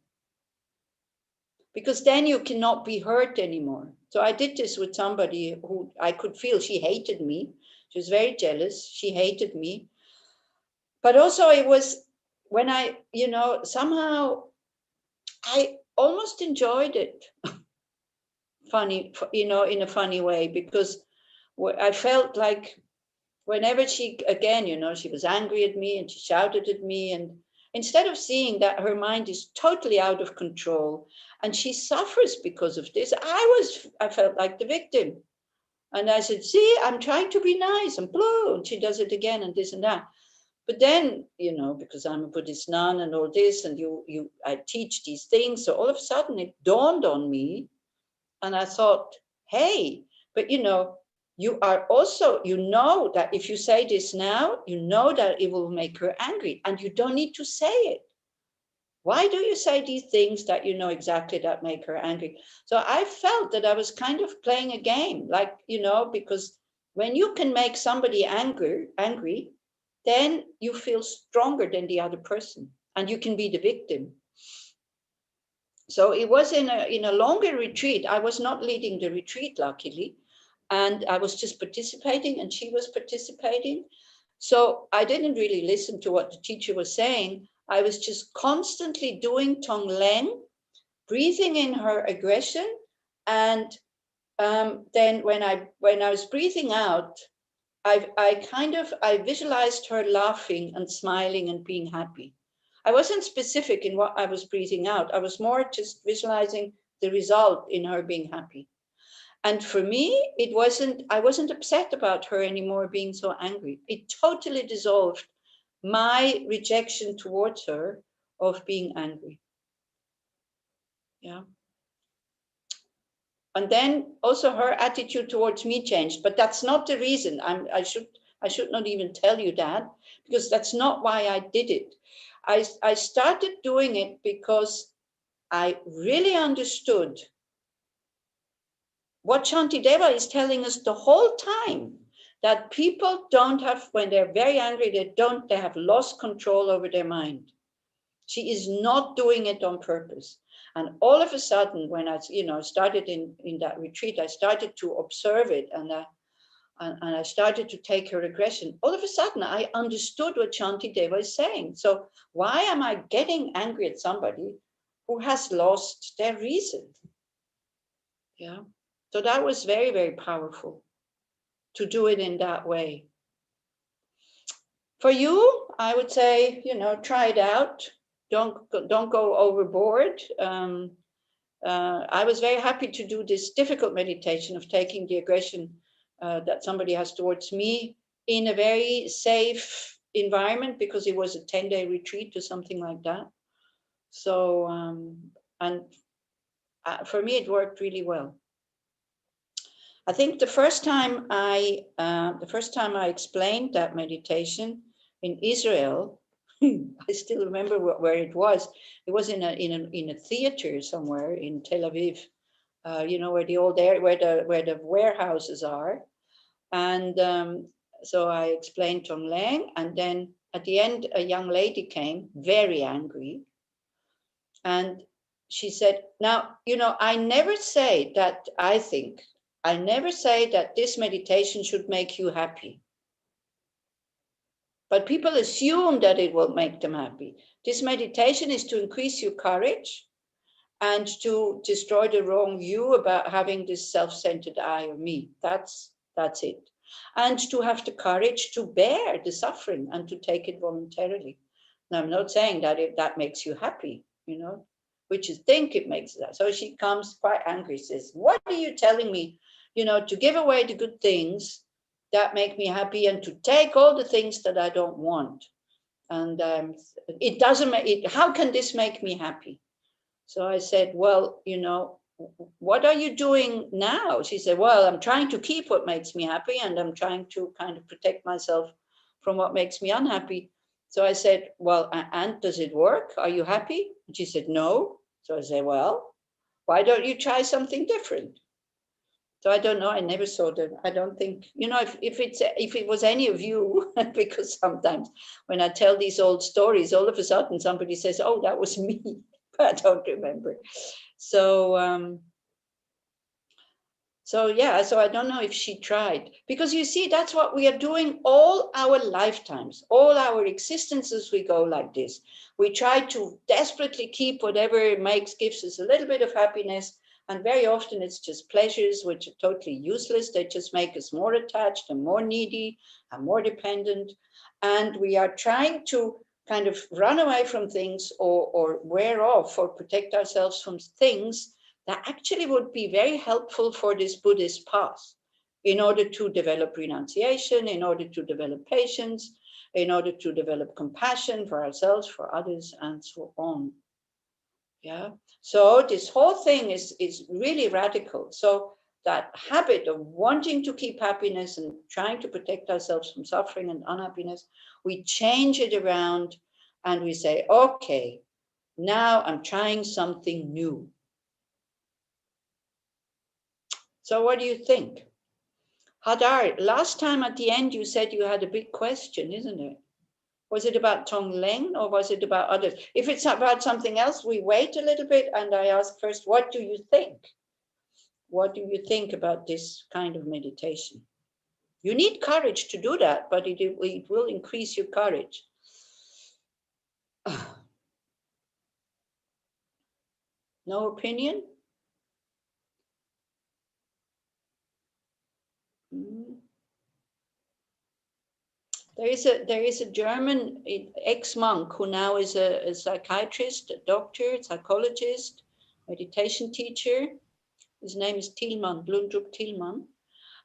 Because then you cannot be hurt anymore. So I did this with somebody who I could feel she hated me. She was very jealous. She hated me. But also it was when I, you know, somehow I almost enjoyed it. Funny, you know, in a funny way, because I felt like whenever she, again, you know, she was angry at me and she shouted at me, and instead of seeing that her mind is totally out of control and she suffers because of this, I felt like the victim. And I said, see, I'm trying to be nice, and blue, and she does it again and this and that. But then, you know, because I'm a Buddhist nun and all this, and I teach these things, so all of a sudden it dawned on me, and I thought, hey, but you know, you are also, you know that if you say this now, you know that it will make her angry, and you don't need to say it. Why do you say these things that you know exactly that make her angry? So I felt that I was kind of playing a game, like, you know, because when you can make somebody angry, then you feel stronger than the other person, and you can be the victim. So it was in a longer retreat. I was not leading the retreat, luckily, and I was just participating, and she was participating. So I didn't really listen to what the teacher was saying. I was just constantly doing Tonglen, breathing in her aggression, and then when I was breathing out, I visualized her laughing and smiling and being happy. I wasn't specific in what I was breathing out. I was more just visualizing the result in her being happy. And for me, I wasn't upset about her anymore being so angry. It totally dissolved my rejection towards her of being angry. Yeah. And then also her attitude towards me changed, but that's not the reason. I should not even tell you that, because that's not why I did it. I started doing it because I really understood what Shantideva is telling us the whole time, that people don't have, when they're very angry, they have lost control over their mind. She is not doing it on purpose. And all of a sudden, when I, started in that retreat, I started to observe it, and I started to take her aggression. All of a sudden, I understood what Shantideva is saying. So why am I getting angry at somebody who has lost their reason? Yeah. So that was very, very powerful to do it in that way. For you, I would say, try it out. Don't go overboard. I was very happy to do this difficult meditation of taking the aggression that somebody has towards me in a very safe environment, because it was a 10-day retreat or something like that. So, for me, it worked really well. I think the first time I explained that meditation in Israel, I still remember where it was. It was in a theater somewhere in Tel Aviv, where the old area, where the warehouses are, and so I explained Tonglen, and then at the end, a young lady came, very angry, and she said, "Now, I never say that I never say that this meditation should make you happy. But people assume that it will make them happy. This meditation is to increase your courage and to destroy the wrong view about having this self-centered I or me. That's it. And to have the courage to bear the suffering and to take it voluntarily. Now, I'm not saying that if that makes you happy, which you think it makes that." So she comes quite angry, says, "What are you telling me? To give away the good things that make me happy and to take all the things that I don't want. And it doesn't make it, how can this make me happy?" So I said, "Well, what are you doing now?" She said, "Well, I'm trying to keep what makes me happy, and I'm trying to kind of protect myself from what makes me unhappy." So I said, "Well, and does it work? Are you happy?" And she said, "No." So I said, "Well, why don't you try something different?" So I don't know. I never saw them. I don't think, if it was any of you, because sometimes when I tell these old stories, all of a sudden somebody says, "Oh, that was me," but I don't remember. So I don't know if she tried, because you see, that's what we are doing all our lifetimes, all our existences. We go like this. We try to desperately keep whatever gives us a little bit of happiness. And very often it's just pleasures which are totally useless. They just make us more attached and more needy and more dependent. And we are trying to kind of run away from things or wear off or protect ourselves from things that actually would be very helpful for this Buddhist path, in order to develop renunciation, in order to develop patience, in order to develop compassion for ourselves, for others, and so on. Yeah. So this whole thing is really radical. So that habit of wanting to keep happiness and trying to protect ourselves from suffering and unhappiness, we change it around and we say, "Okay, now I'm trying something new." So what do you think? Hadar, last time at the end you said you had a big question, isn't it? Was it about Tonglen or was it about others? If it's about something else, we wait a little bit and I ask first, what do you think? What do you think about this kind of meditation? You need courage to do that, but it will increase your courage. No opinion? There is a German ex-monk who now is a psychiatrist, a doctor, psychologist, meditation teacher. His name is Thielmann, Blundrup Thielmann,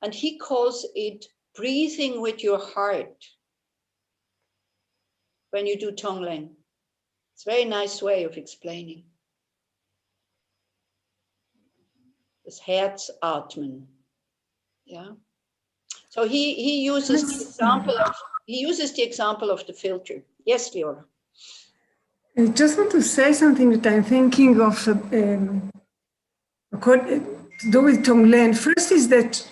and he calls it breathing with your heart when you do Tonglen. It's a very nice way of explaining. Das Herzatmen. Yeah. So he uses the example of the filter. Yes, Leora. I just want to say something that I'm thinking of to do with Tonglen. First is that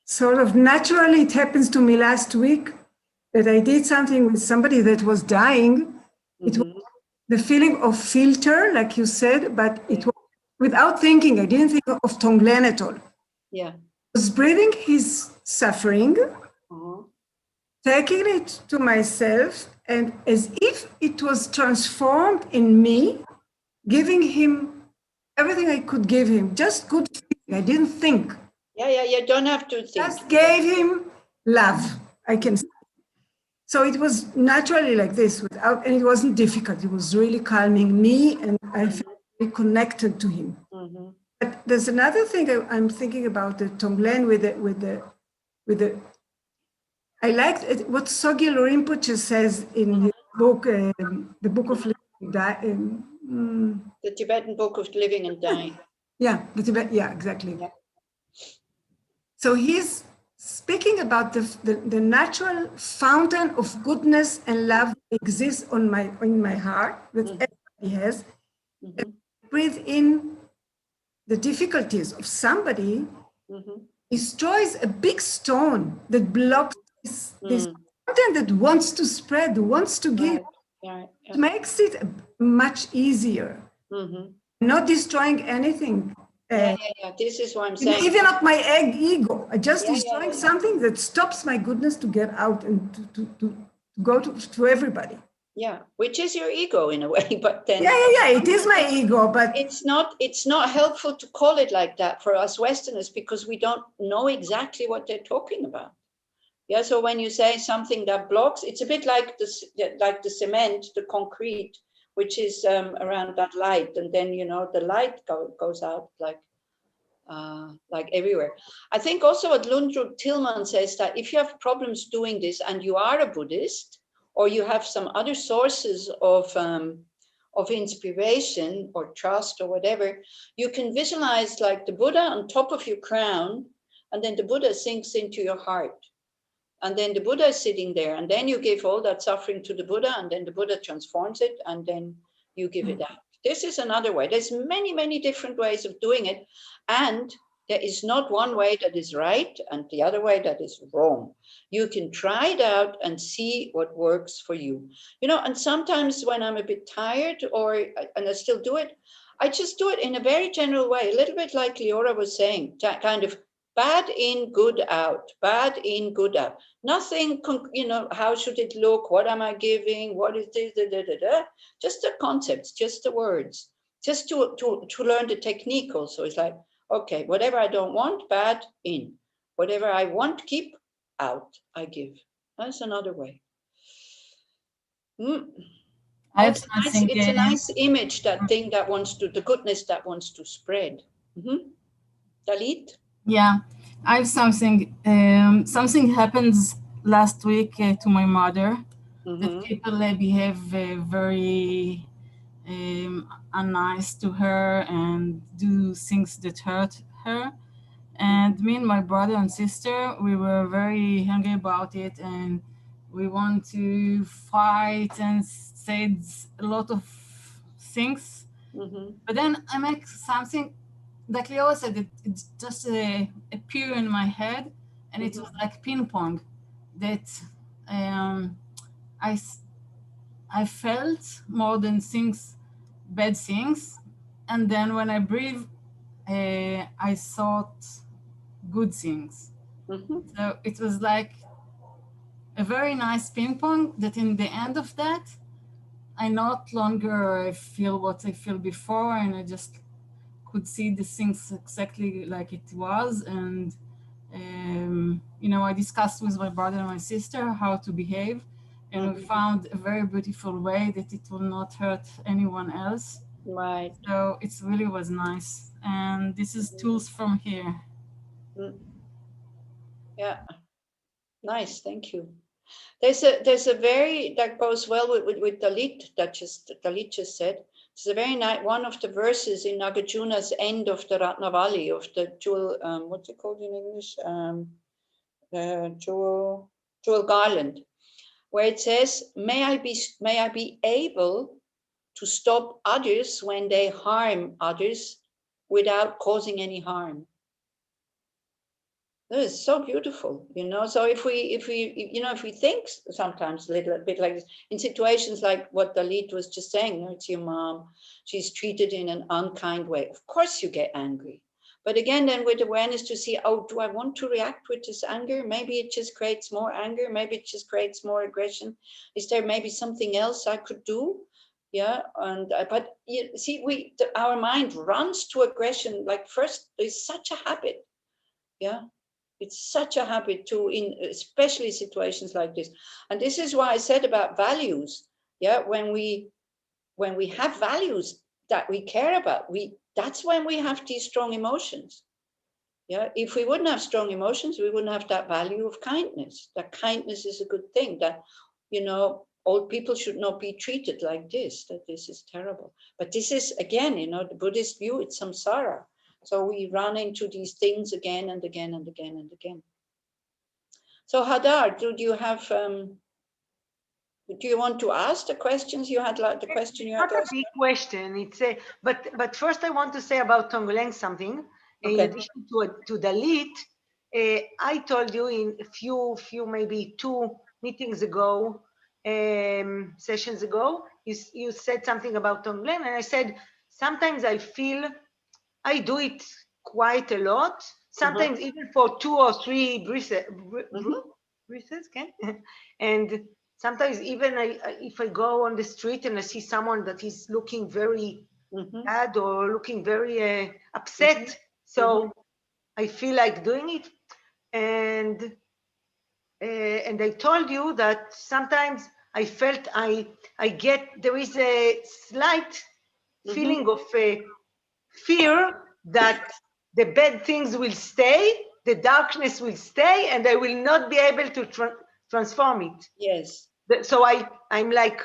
sort of naturally it happens to me last week that I did something with somebody that was dying. It was the feeling of filter, like you said, but it was without thinking. I didn't think of Tonglen at all. Yeah. I was breathing his suffering, taking it to myself, and as if it was transformed in me, giving him everything I could give him, just good feeling. I didn't think. Yeah, you don't have to think. Just gave him love, I can say. So it was naturally like this, without, and it wasn't difficult. It was really calming me, and I felt very connected to him. But there's another thing I'm thinking about the Tonglen with the. I liked it, what Sogyal Rinpoche says in his book, the Book of Living. The Tibetan Book of Living and Dying. Yeah, yeah, exactly. Yeah. So he's speaking about the natural fountain of goodness and love that exists in my heart, that everybody has. Breathe in the difficulties of somebody, destroys a big stone that blocks this fountain that wants to spread, wants to give. It makes it much easier. Not destroying anything. This is what I'm saying. Even not my ego. I just destroying something that stops my goodness to get out and to go to everybody. Yeah, which is your ego in a way, but then it is my ego, but it's not helpful to call it like that for us Westerners because we don't know exactly what they're talking about. Yeah, so when you say something that blocks, it's a bit like the cement, the concrete, which is around that light, and then the light goes out like everywhere. I think also what Lundrup Tillman says that if you have problems doing this and you are a Buddhist, or you have some other sources of inspiration or trust or whatever, you can visualize like the Buddha on top of your crown, and then the Buddha sinks into your heart. And then the Buddha is sitting there, and then you give all that suffering to the Buddha, and then the Buddha transforms it, and then you give it out. This is another way. There's many, many different ways of doing it. And there is not one way that is right and the other way that is wrong. You can try it out and see what works for you. And sometimes when I'm a bit tired and I still do it, I just do it in a very general way, a little bit like Leora was saying, kind of bad in, good out, bad in, good out. Nothing, how should it look? What am I giving? What is this? Just the concepts, just the words, just to learn the technique also. It's like, okay, whatever I don't want, bad in. Whatever I want, keep out, I give. That's another way. It's a nice image, that thing that wants to, the goodness that wants to spread. Dalit? Yeah, I have something. Something happens last week to my mother. That people behave very unnice to her and do things that hurt her. And me and my brother and sister, we were very angry about it, and we want to fight and say a lot of things. But then I make something, like Leo said, it just appeared in my head, and it was like ping pong that I felt more than bad things, and then when I breathe, I thought good things. So it was like a very nice ping pong that in the end of that, I not longer feel what I feel before, and I just could see the things exactly like it was. And, I discussed with my brother and my sister how to behave, and we found a very beautiful way that it will not hurt anyone else. Right. So it really was nice. And this is tools from here. Yeah. Nice. Thank you. There's a very, that goes well with Dalit, Dalit just said. It's a very nice, one of the verses in Nagarjuna's end of the Ratnavali, of the jewel, what's it called in English? Jewel garland, where it says, may I be able to stop others when they harm others without causing any harm. That is so beautiful, you know. So if we think sometimes a little bit like this, in situations like what Dalit was just saying, you know, it's your mom, she's treated in an unkind way. Of course you get angry. But again, then with awareness to see, oh, do I want to react with this anger? Maybe it just creates more anger. Maybe it just creates more aggression. Is there maybe something else I could do? Yeah, and but you see, our mind runs to aggression. Like first, there's such a habit. Yeah, it's such a habit to, in especially situations like this. And this is why I said about values. Yeah, when we have values that we care about, that's when we have these strong emotions. Yeah, if we wouldn't have strong emotions, we wouldn't have that value of kindness. That kindness is a good thing. That, you know, old people should not be treated like this. That this is terrible. But this is, again, you know, the Buddhist view. It's samsara. So we run into these things again and again and again and again. So Hadar, do you have? Do you want to ask the questions you had? Like the question you had. Not a big question. It's a but first I want to say about Tonglen something. Okay. In addition to Dalit, I told you in a few maybe 2 meetings ago, sessions ago, you said something about Tonglen, and I said sometimes I feel I do it quite a lot. Sometimes even for 2 or 3 breaths, okay? And sometimes even if I go on the street and I see someone that is looking very bad or looking very upset, so I feel like doing it. And I told you that sometimes I felt there is a slight feeling of fear that the bad things will stay, the darkness will stay, and I will not be able to transform it. Yes. So I'm like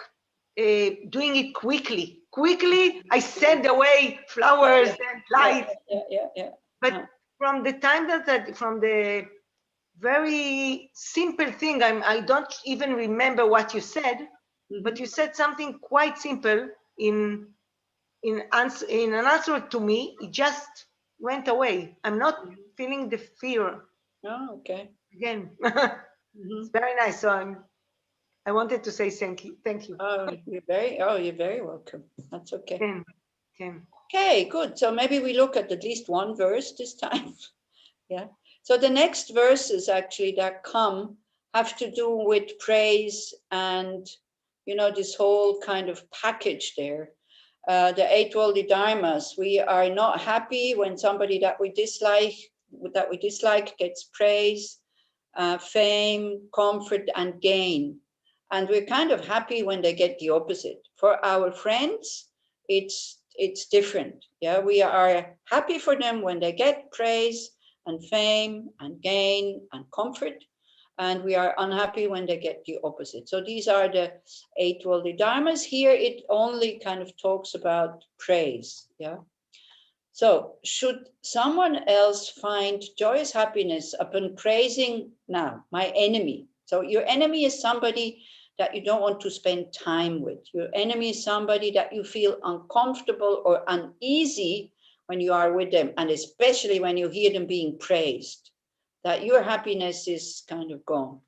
doing it quickly. I send away flowers and lights. Yeah. But from the time from the very simple thing, I don't even remember what you said, but you said something quite simple in an answer to me. It just went away. I'm not feeling the fear. Oh, okay. Again, it's very nice. So I wanted to say thank you. Oh, you're very welcome. That's okay. Ken. Okay, good. So maybe we look at least one verse this time. Yeah. So the next verses actually that come have to do with praise and, you know, this whole kind of package there. The 8 worldly dharmas. We are not happy when somebody that we dislike gets praise, fame, comfort, and gain. And we're kind of happy when they get the opposite. For our friends, it's different. Yeah, we are happy for them when they get praise and fame and gain and comfort, and we are unhappy when they get the opposite. So these are the 8 worldly dharmas. Here it only kind of talks about praise. Yeah. So should someone else find joyous happiness upon praising now my enemy? So your enemy is somebody that you don't want to spend time with. Your enemy is somebody that you feel uncomfortable or uneasy when you are with them, and especially when you hear them being praised, that your happiness is kind of gone.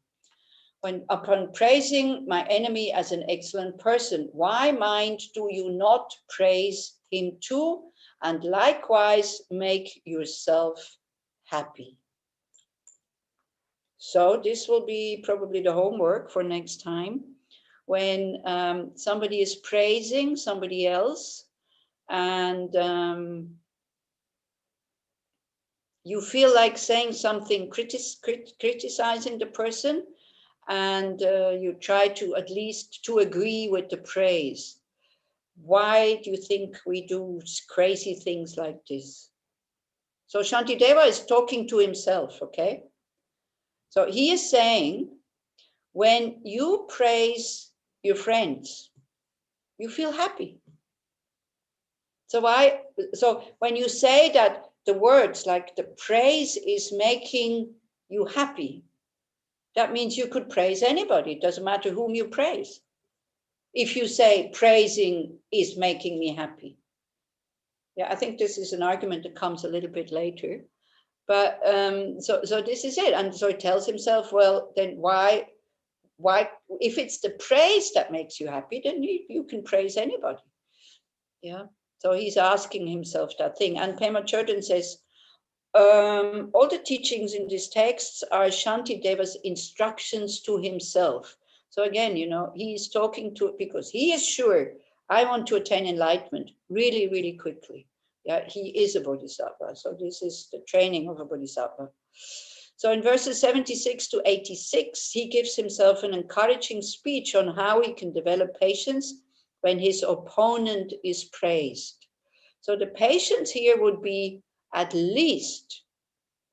When upon praising my enemy as an excellent person, why, mind, do you not praise him too, and likewise make yourself happy? So this will be probably the homework for next time. When somebody is praising somebody else, and you feel like saying something, criticizing the person, and you try to at least to agree with the praise. Why do you think we do crazy things like this? So Shantideva is talking to himself, okay? So he is saying, when you praise your friends, you feel happy. So when you say that the words like the praise is making you happy, that means you could praise anybody. It doesn't matter whom you praise. If you say praising is making me happy. Yeah, I think this is an argument that comes a little bit later. But so this is it. And so he tells himself, well, then why, if it's the praise that makes you happy, then you can praise anybody. Yeah. So he's asking himself that thing. And Pema Chodron says, all the teachings in these texts are Shantideva's instructions to himself. So again, he's talking to, because he is sure, I want to attain enlightenment really, really quickly. Yeah, he is a Bodhisattva. So this is the training of a Bodhisattva. So in verses 76 to 86, he gives himself an encouraging speech on how he can develop patience when his opponent is praised. So the patience here would be at least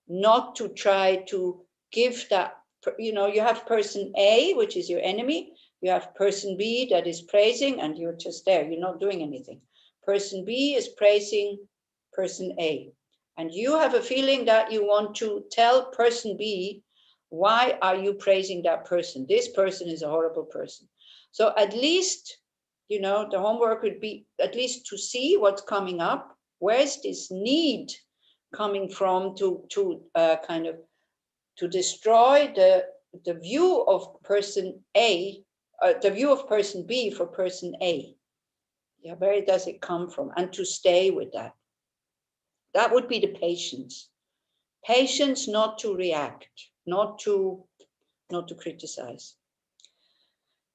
not to try to give that, you have person A, which is your enemy. You have person B that is praising, and you're just there. You're not doing anything. Person B is praising person A. And you have a feeling that you want to tell person B, why are you praising that person? This person is a horrible person. So at least, the homework would be at least to see what's coming up. Where's this need coming from to kind of to destroy the view of person A, the view of person B for person A. Yeah, where does it come from? And to stay with that. That would be the patience. Patience not to react, not to criticize.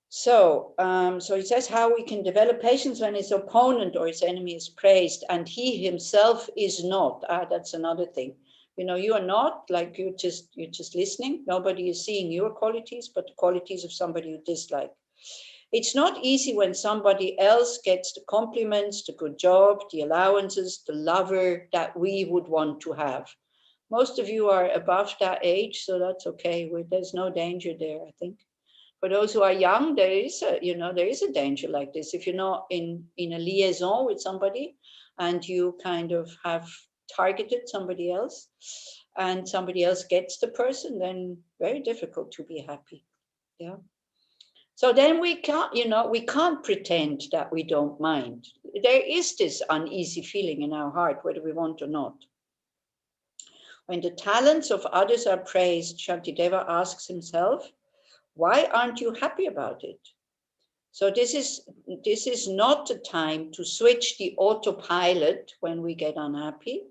So he says how we can develop patience when his opponent or his enemy is praised and he himself is not. That's another thing. You are not, like you're just listening. Nobody is seeing your qualities, but the qualities of somebody you dislike. It's not easy when somebody else gets the compliments, the good job, the allowances, the lover that we would want to have. Most of you are above that age, so that's okay. There's no danger there, I think. For those who are young, there is a danger like this. If you're not in a liaison with somebody and you kind of have targeted somebody else and somebody else gets the person, then very difficult to be happy. Yeah. So then we can't pretend that we don't mind. There is this uneasy feeling in our heart, whether we want or not. When the talents of others are praised, Shantideva asks himself, why aren't you happy about it? So this is not the time to switch the autopilot when we get unhappy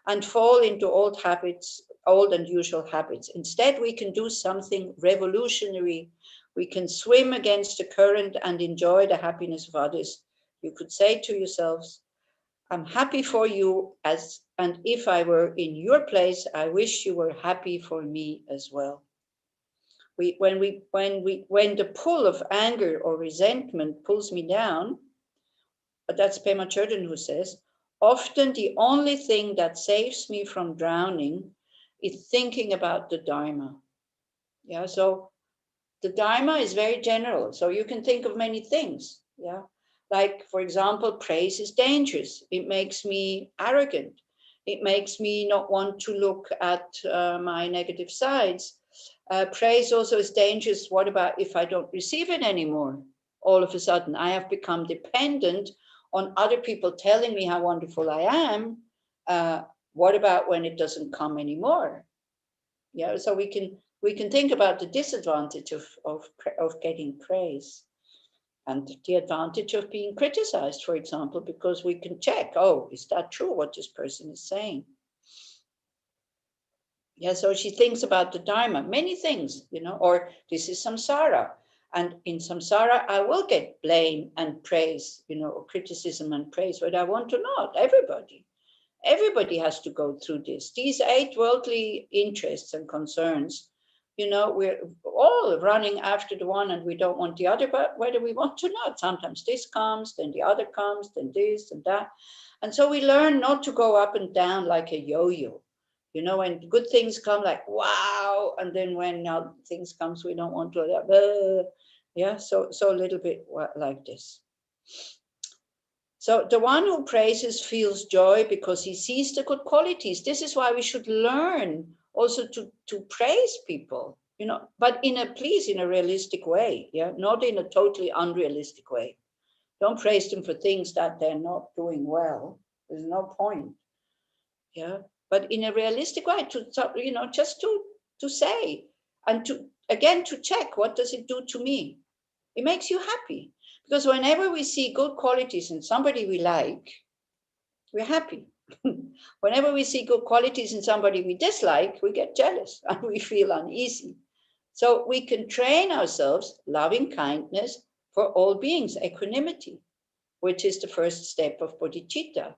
and fall into old and usual habits. Instead, we can do something revolutionary. We can swim against the current and enjoy the happiness of others. You could say to yourselves, I'm happy for you, and if I were in your place, I wish you were happy for me as well. When the pull of anger or resentment pulls me down, that's Pema Chodron who says, often the only thing that saves me from drowning is thinking about the Dharma. Yeah, so the Dharma is very general. So you can think of many things. Yeah, like, for example, praise is dangerous. It makes me arrogant. It makes me not want to look at my negative sides. Praise also is dangerous. What about if I don't receive it anymore? All of a sudden, I have become dependent on other people telling me how wonderful I am. What about when it doesn't come anymore? Yeah, so we can think about the disadvantage of getting praise and the advantage of being criticized, for example, because we can check, oh, is that true what this person is saying? Yeah, so she thinks about the Dharma, many things, or this is samsara. And in samsara, I will get blame and praise, or criticism and praise, whether I want or not. Everybody has to go through this. These 8 worldly interests and concerns, we're all running after the one and we don't want the other, but whether we want or not, sometimes this comes, then the other comes, then this and that. And so we learn not to go up and down like a yo-yo. When good things come, like, wow, and then when things comes, we don't want to, yeah, so a little bit like this. So the one who praises feels joy because he sees the good qualities. This is why we should learn also to praise people, you know, but please, in a realistic way, yeah, not in a totally unrealistic way. Don't praise them for things that they're not doing well. There's no point, yeah. But in a realistic way, you know, just to say, and to check, what does it do to me? It makes you happy. Because whenever we see good qualities in somebody we like, we're happy. Whenever we see good qualities in somebody we dislike, we get jealous and we feel uneasy. So we can train ourselves, loving kindness for all beings, equanimity, which is the first step of bodhicitta.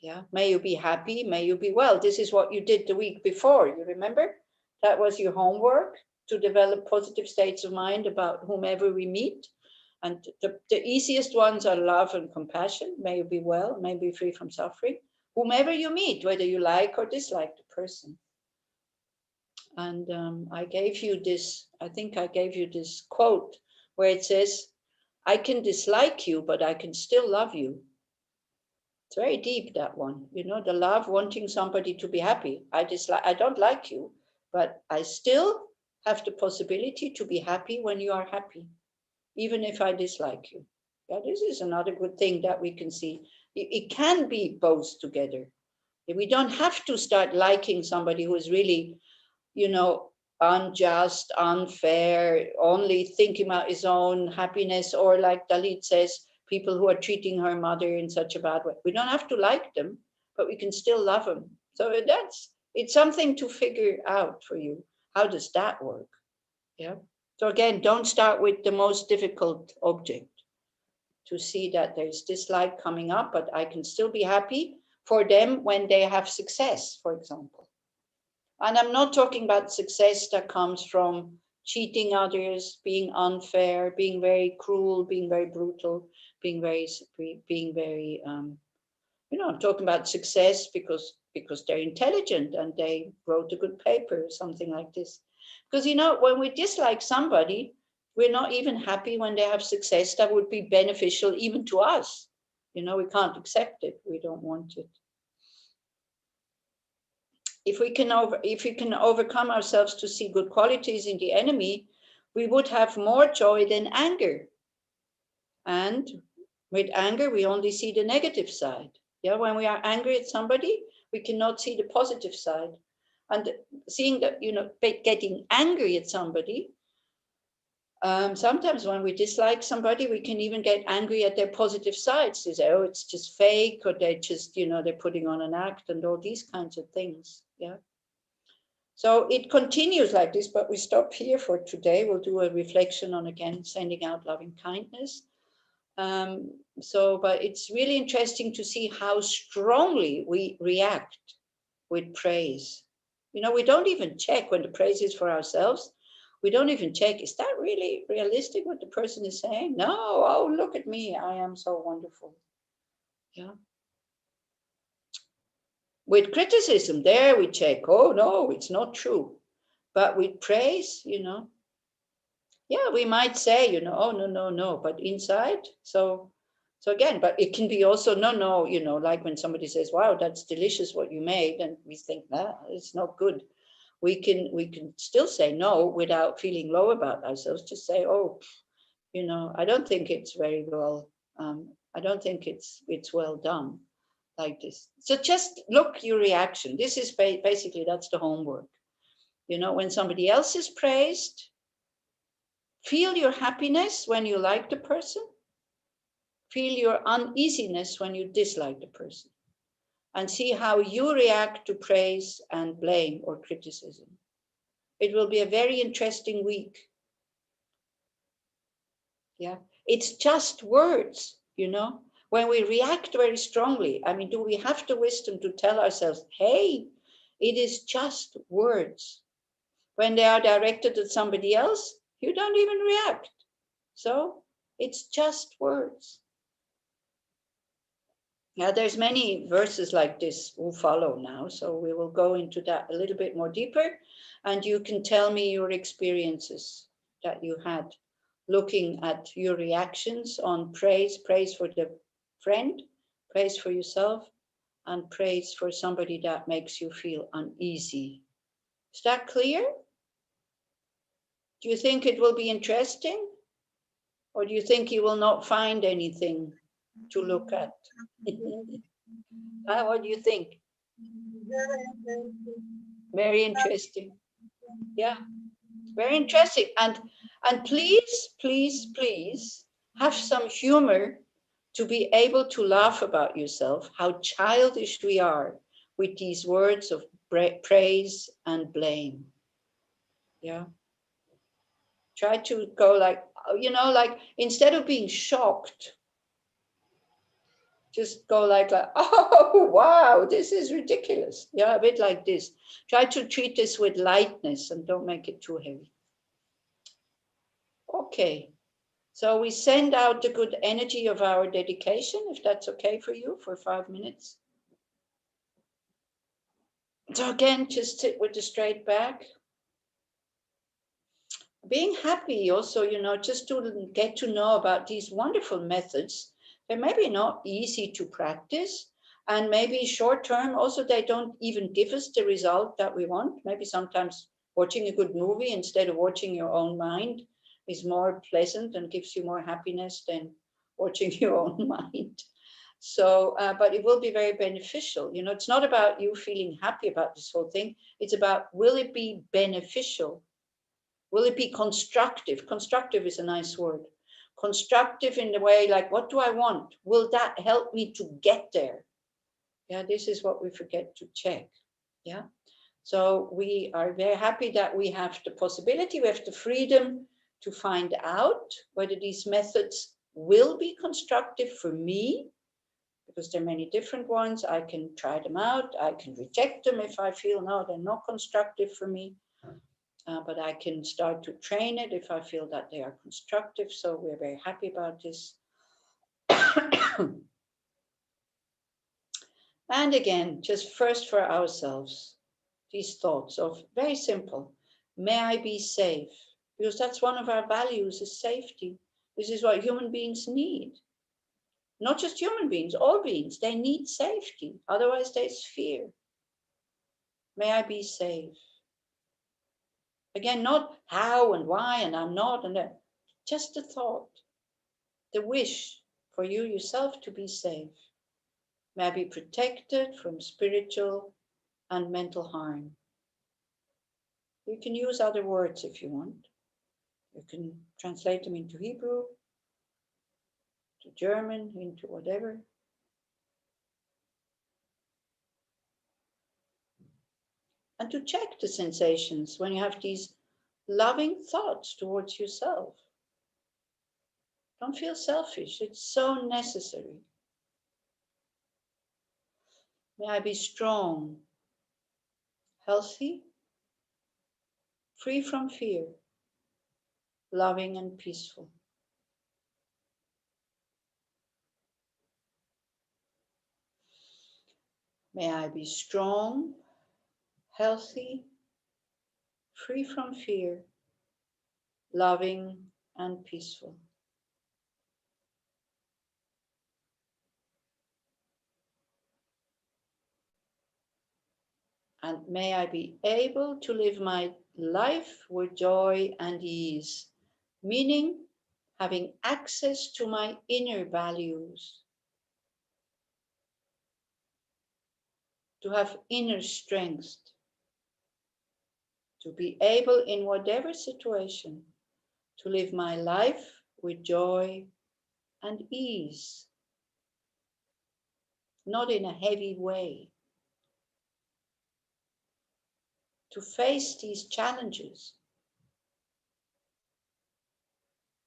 Yeah, may you be happy, may you be well. This is what you did the week before, you remember? That was your homework, to develop positive states of mind about whomever we meet. And the easiest ones are love and compassion. May you be well, may you be free from suffering. Whomever you meet, whether you like or dislike the person. And I gave you this, I think I gave you this quote where it says, I can dislike you, but I can still love you. It's very deep, that one. You know, the love, wanting somebody to be happy. I don't like you, but I still have the possibility to be happy when you are happy, even if I dislike you. Yeah, this is another good thing that we can see. It can be both together. We don't have to start liking somebody who is really, you know, unjust, unfair, only thinking about his own happiness, or like Dalit says, people who are treating her mother in such a bad way. We don't have to like them, but we can still love them. So it's something to figure out for you. How does that work? Yeah. So again, don't start with the most difficult object, to see that there's dislike coming up, but I can still be happy for them when they have success, for example. And I'm not talking about success that comes from cheating others, being unfair, being very cruel, being very brutal, being very, I'm talking about success because they're intelligent and they wrote a good paper or something like this. Because, you know, when we dislike somebody, we're not even happy when they have success that would be beneficial even to us. You know, we can't accept it. We don't want it. If we can overcome ourselves to see good qualities in the enemy, we would have more joy than anger. And with anger, we only see the negative side. Yeah, when we are angry at somebody, we cannot see the positive side. And seeing that, you know, getting angry at somebody, sometimes when we dislike somebody, we can even get angry at their positive sides. They say, oh, it's just fake, or they just, you know, they're putting on an act and all these kinds of things. Yeah. So it continues like this, but we stop here for today. We'll do a reflection on, again, sending out loving kindness. But it's really interesting to see how strongly we react with praise. You know, we don't even check when the praise is for ourselves. We don't even check, is that really realistic what the person is saying? No, oh, look at me, I am so wonderful. Yeah. With criticism, there we check, oh no, it's not true. But with praise, you know, yeah, we might say, you know, oh, no, but inside, so again, but it can be also, no, you know, like when somebody says, wow, that's delicious what you made, and we think, nah, it's not good. We can still say no without feeling low about ourselves. Just say, oh, you know, I don't think it's very well, I don't think it's well done, like this. So just look your reaction. This is basically, that's the homework. You know, when somebody else is praised, feel your happiness when you like the person. Feel your uneasiness when you dislike the person. And see how you react to praise and blame or criticism. It will be a very interesting week. Yeah, it's just words, you know. When we react very strongly, I mean, do we have the wisdom to tell ourselves, hey, it is just words. When they are directed at somebody else, you don't even react. So it's just words. Yeah, there's many verses like this who follow now, so we will go into that a little bit more deeper, and you can tell me your experiences that you had looking at your reactions on praise for the friend, praise for yourself, and praise for somebody that makes you feel uneasy. Is that clear? Do you think it will be interesting? Or do you think you will not find anything to look at? What do you think? Very interesting. Yeah, very interesting. And please, please, please have some humor to be able to laugh about yourself, how childish we are with these words of praise and blame. Yeah. Try to go like, you know, like instead of being shocked, just go like, oh, wow, this is ridiculous. Yeah, a bit like this. Try to treat this with lightness and don't make it too heavy. Okay. So we send out the good energy of our dedication, if that's okay for you, for 5 minutes. So again, just sit with the straight back. Being happy also, you know, just to get to know about these wonderful methods. They're maybe not easy to practice, and maybe short term also they don't even give us the result that we want. Maybe sometimes watching a good movie instead of watching your own mind is more pleasant and gives you more happiness than watching your own mind. So, but it will be very beneficial. You know, it's not about you feeling happy about this whole thing. It's about, will it be beneficial? Will it be constructive? Constructive is a nice word. Constructive in the way, like, what do I want? Will that help me to get there? Yeah, this is what we forget to check. Yeah. So we are very happy that we have the possibility, we have the freedom to find out whether these methods will be constructive for me, because there are many different ones. I can try them out. I can reject them if I feel, no, they're not constructive for me. But I can start to train it if I feel that they are constructive. So we're very happy about this. And again, just first for ourselves, these thoughts of very simple, may I be safe? Because that's one of our values, is safety. This is what human beings need. Not just human beings, all beings, they need safety. Otherwise there's fear. May I be safe? Again, not how and why and I'm not, and just the thought, the wish for you yourself to be safe. May I be protected from spiritual and mental harm. You can use other words if you want. You can translate them into Hebrew, to German, into whatever. And to check the sensations when you have these loving thoughts towards yourself. Don't feel selfish, it's so necessary. May I be strong, healthy, free from fear, loving and peaceful. May I be strong, healthy, free from fear, loving and peaceful. And may I be able to live my life with joy and ease, meaning having access to my inner values, to have inner strength, to be able in whatever situation to live my life with joy and ease, not in a heavy way. To face these challenges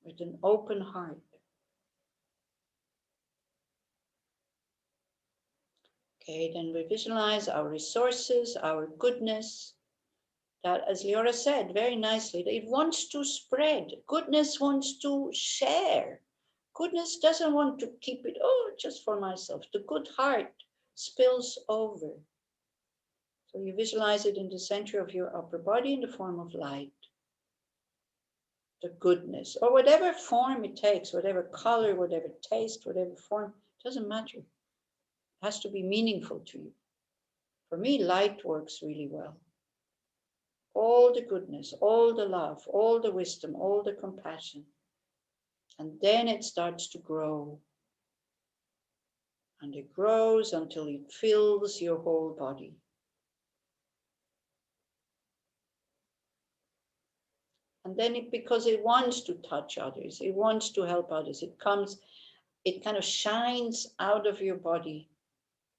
with an open heart. Okay, then we visualize our resources, our goodness, that, as Leora said very nicely, that it wants to spread. Goodness wants to share. Goodness doesn't want to keep it, oh, just for myself. The good heart spills over. So you visualize it in the center of your upper body in the form of light. The goodness, or whatever form it takes, whatever color, whatever taste, whatever form, Doesn't matter. It has to be meaningful to you. For me, light works really well. All the goodness, all the love, all the wisdom, all the compassion. And then it starts to grow. And it grows until it fills your whole body. And then because it wants to touch others, it wants to help others, it kind of shines out of your body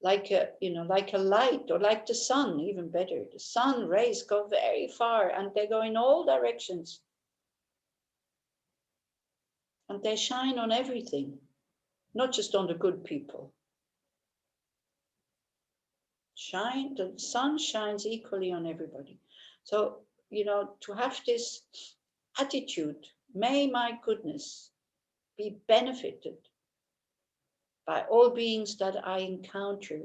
like a light, or like the sun, even better. The sun rays go very far and they go in all directions. And they shine on everything, not just on the good people. The sun shines equally on everybody. So, to have this attitude, may my goodness be benefited by all beings that I encounter,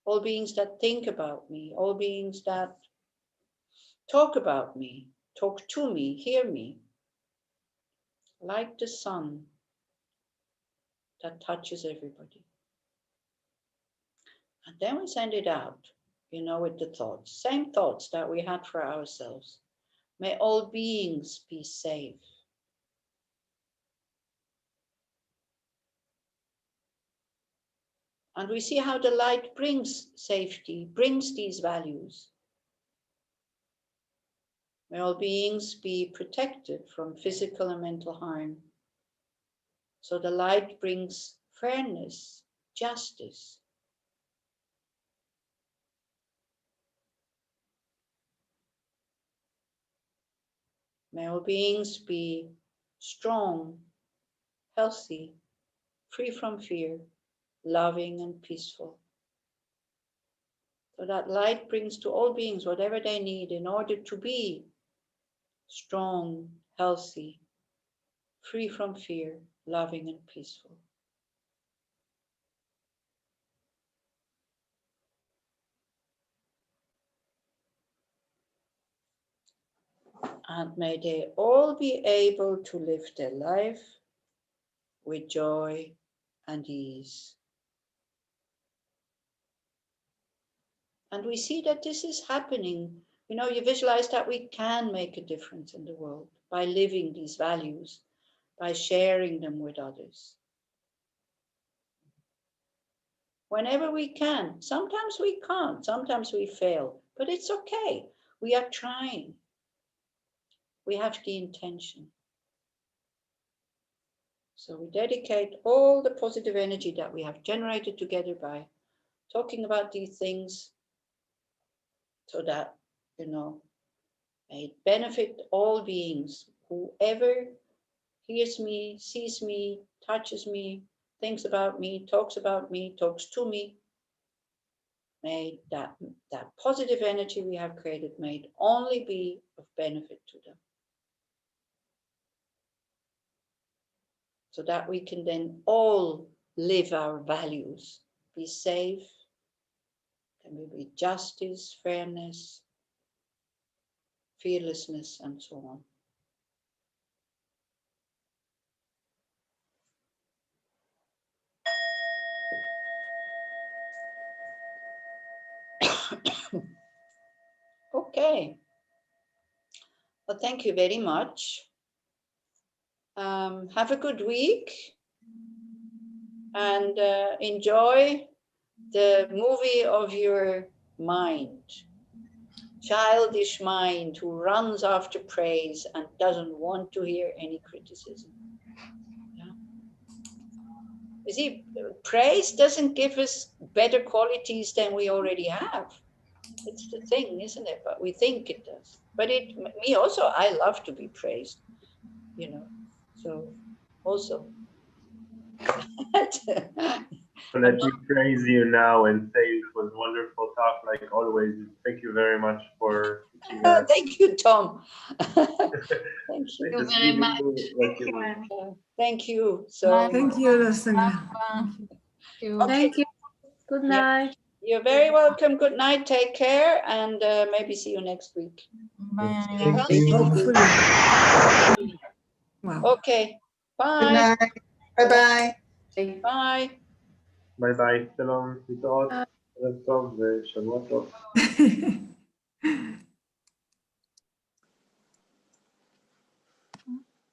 all beings that think about me, all beings that talk about me, talk to me, hear me, like the sun that touches everybody. And then we send it out, with the thoughts, same thoughts that we had for ourselves. May all beings be safe. And we see how the light brings safety, brings these values. May all beings be protected from physical and mental harm. So the light brings fairness, justice. May all beings be strong, healthy, free from fear, loving and peaceful. So that light brings to all beings whatever they need in order to be strong, healthy, free from fear, loving and peaceful. And may they all be able to live their life with joy and ease. And we see that this is happening. You visualize that we can make a difference in the world by living these values, by sharing them with others. Whenever we can. Sometimes we can't, sometimes we fail, but it's okay. We are trying. We have the intention. So we dedicate all the positive energy that we have generated together by talking about these things, so that, may it benefit all beings. Whoever hears me, sees me, touches me, thinks about me, talks to me, may that positive energy we have created, may it only be of benefit to them. So that we can then all live our values, be safe, can be justice, fairness, fearlessness, and so on. Okay. Well, thank you very much. Have a good week and enjoy the movie of your mind. Childish mind who runs after praise and doesn't want to hear any criticism. Yeah. You see, praise doesn't give us better qualities than we already have. It's the thing, isn't it? But we think it does. But me also, I love to be praised, so also. So let me praise you now and say it was wonderful talk like always. Thank you very much for teaching us. Thank you, Tom. Thank you very much. Thank you. So Thank you, Losang. Thank you. Good night. You're very welcome. Good night. Take care, and maybe see you next week. Bye. Hopefully. Wow. Okay. Bye. Good night. Bye-bye. Bye. ביי ביי, שלום, להתראות, ערב טוב ושבוע טוב.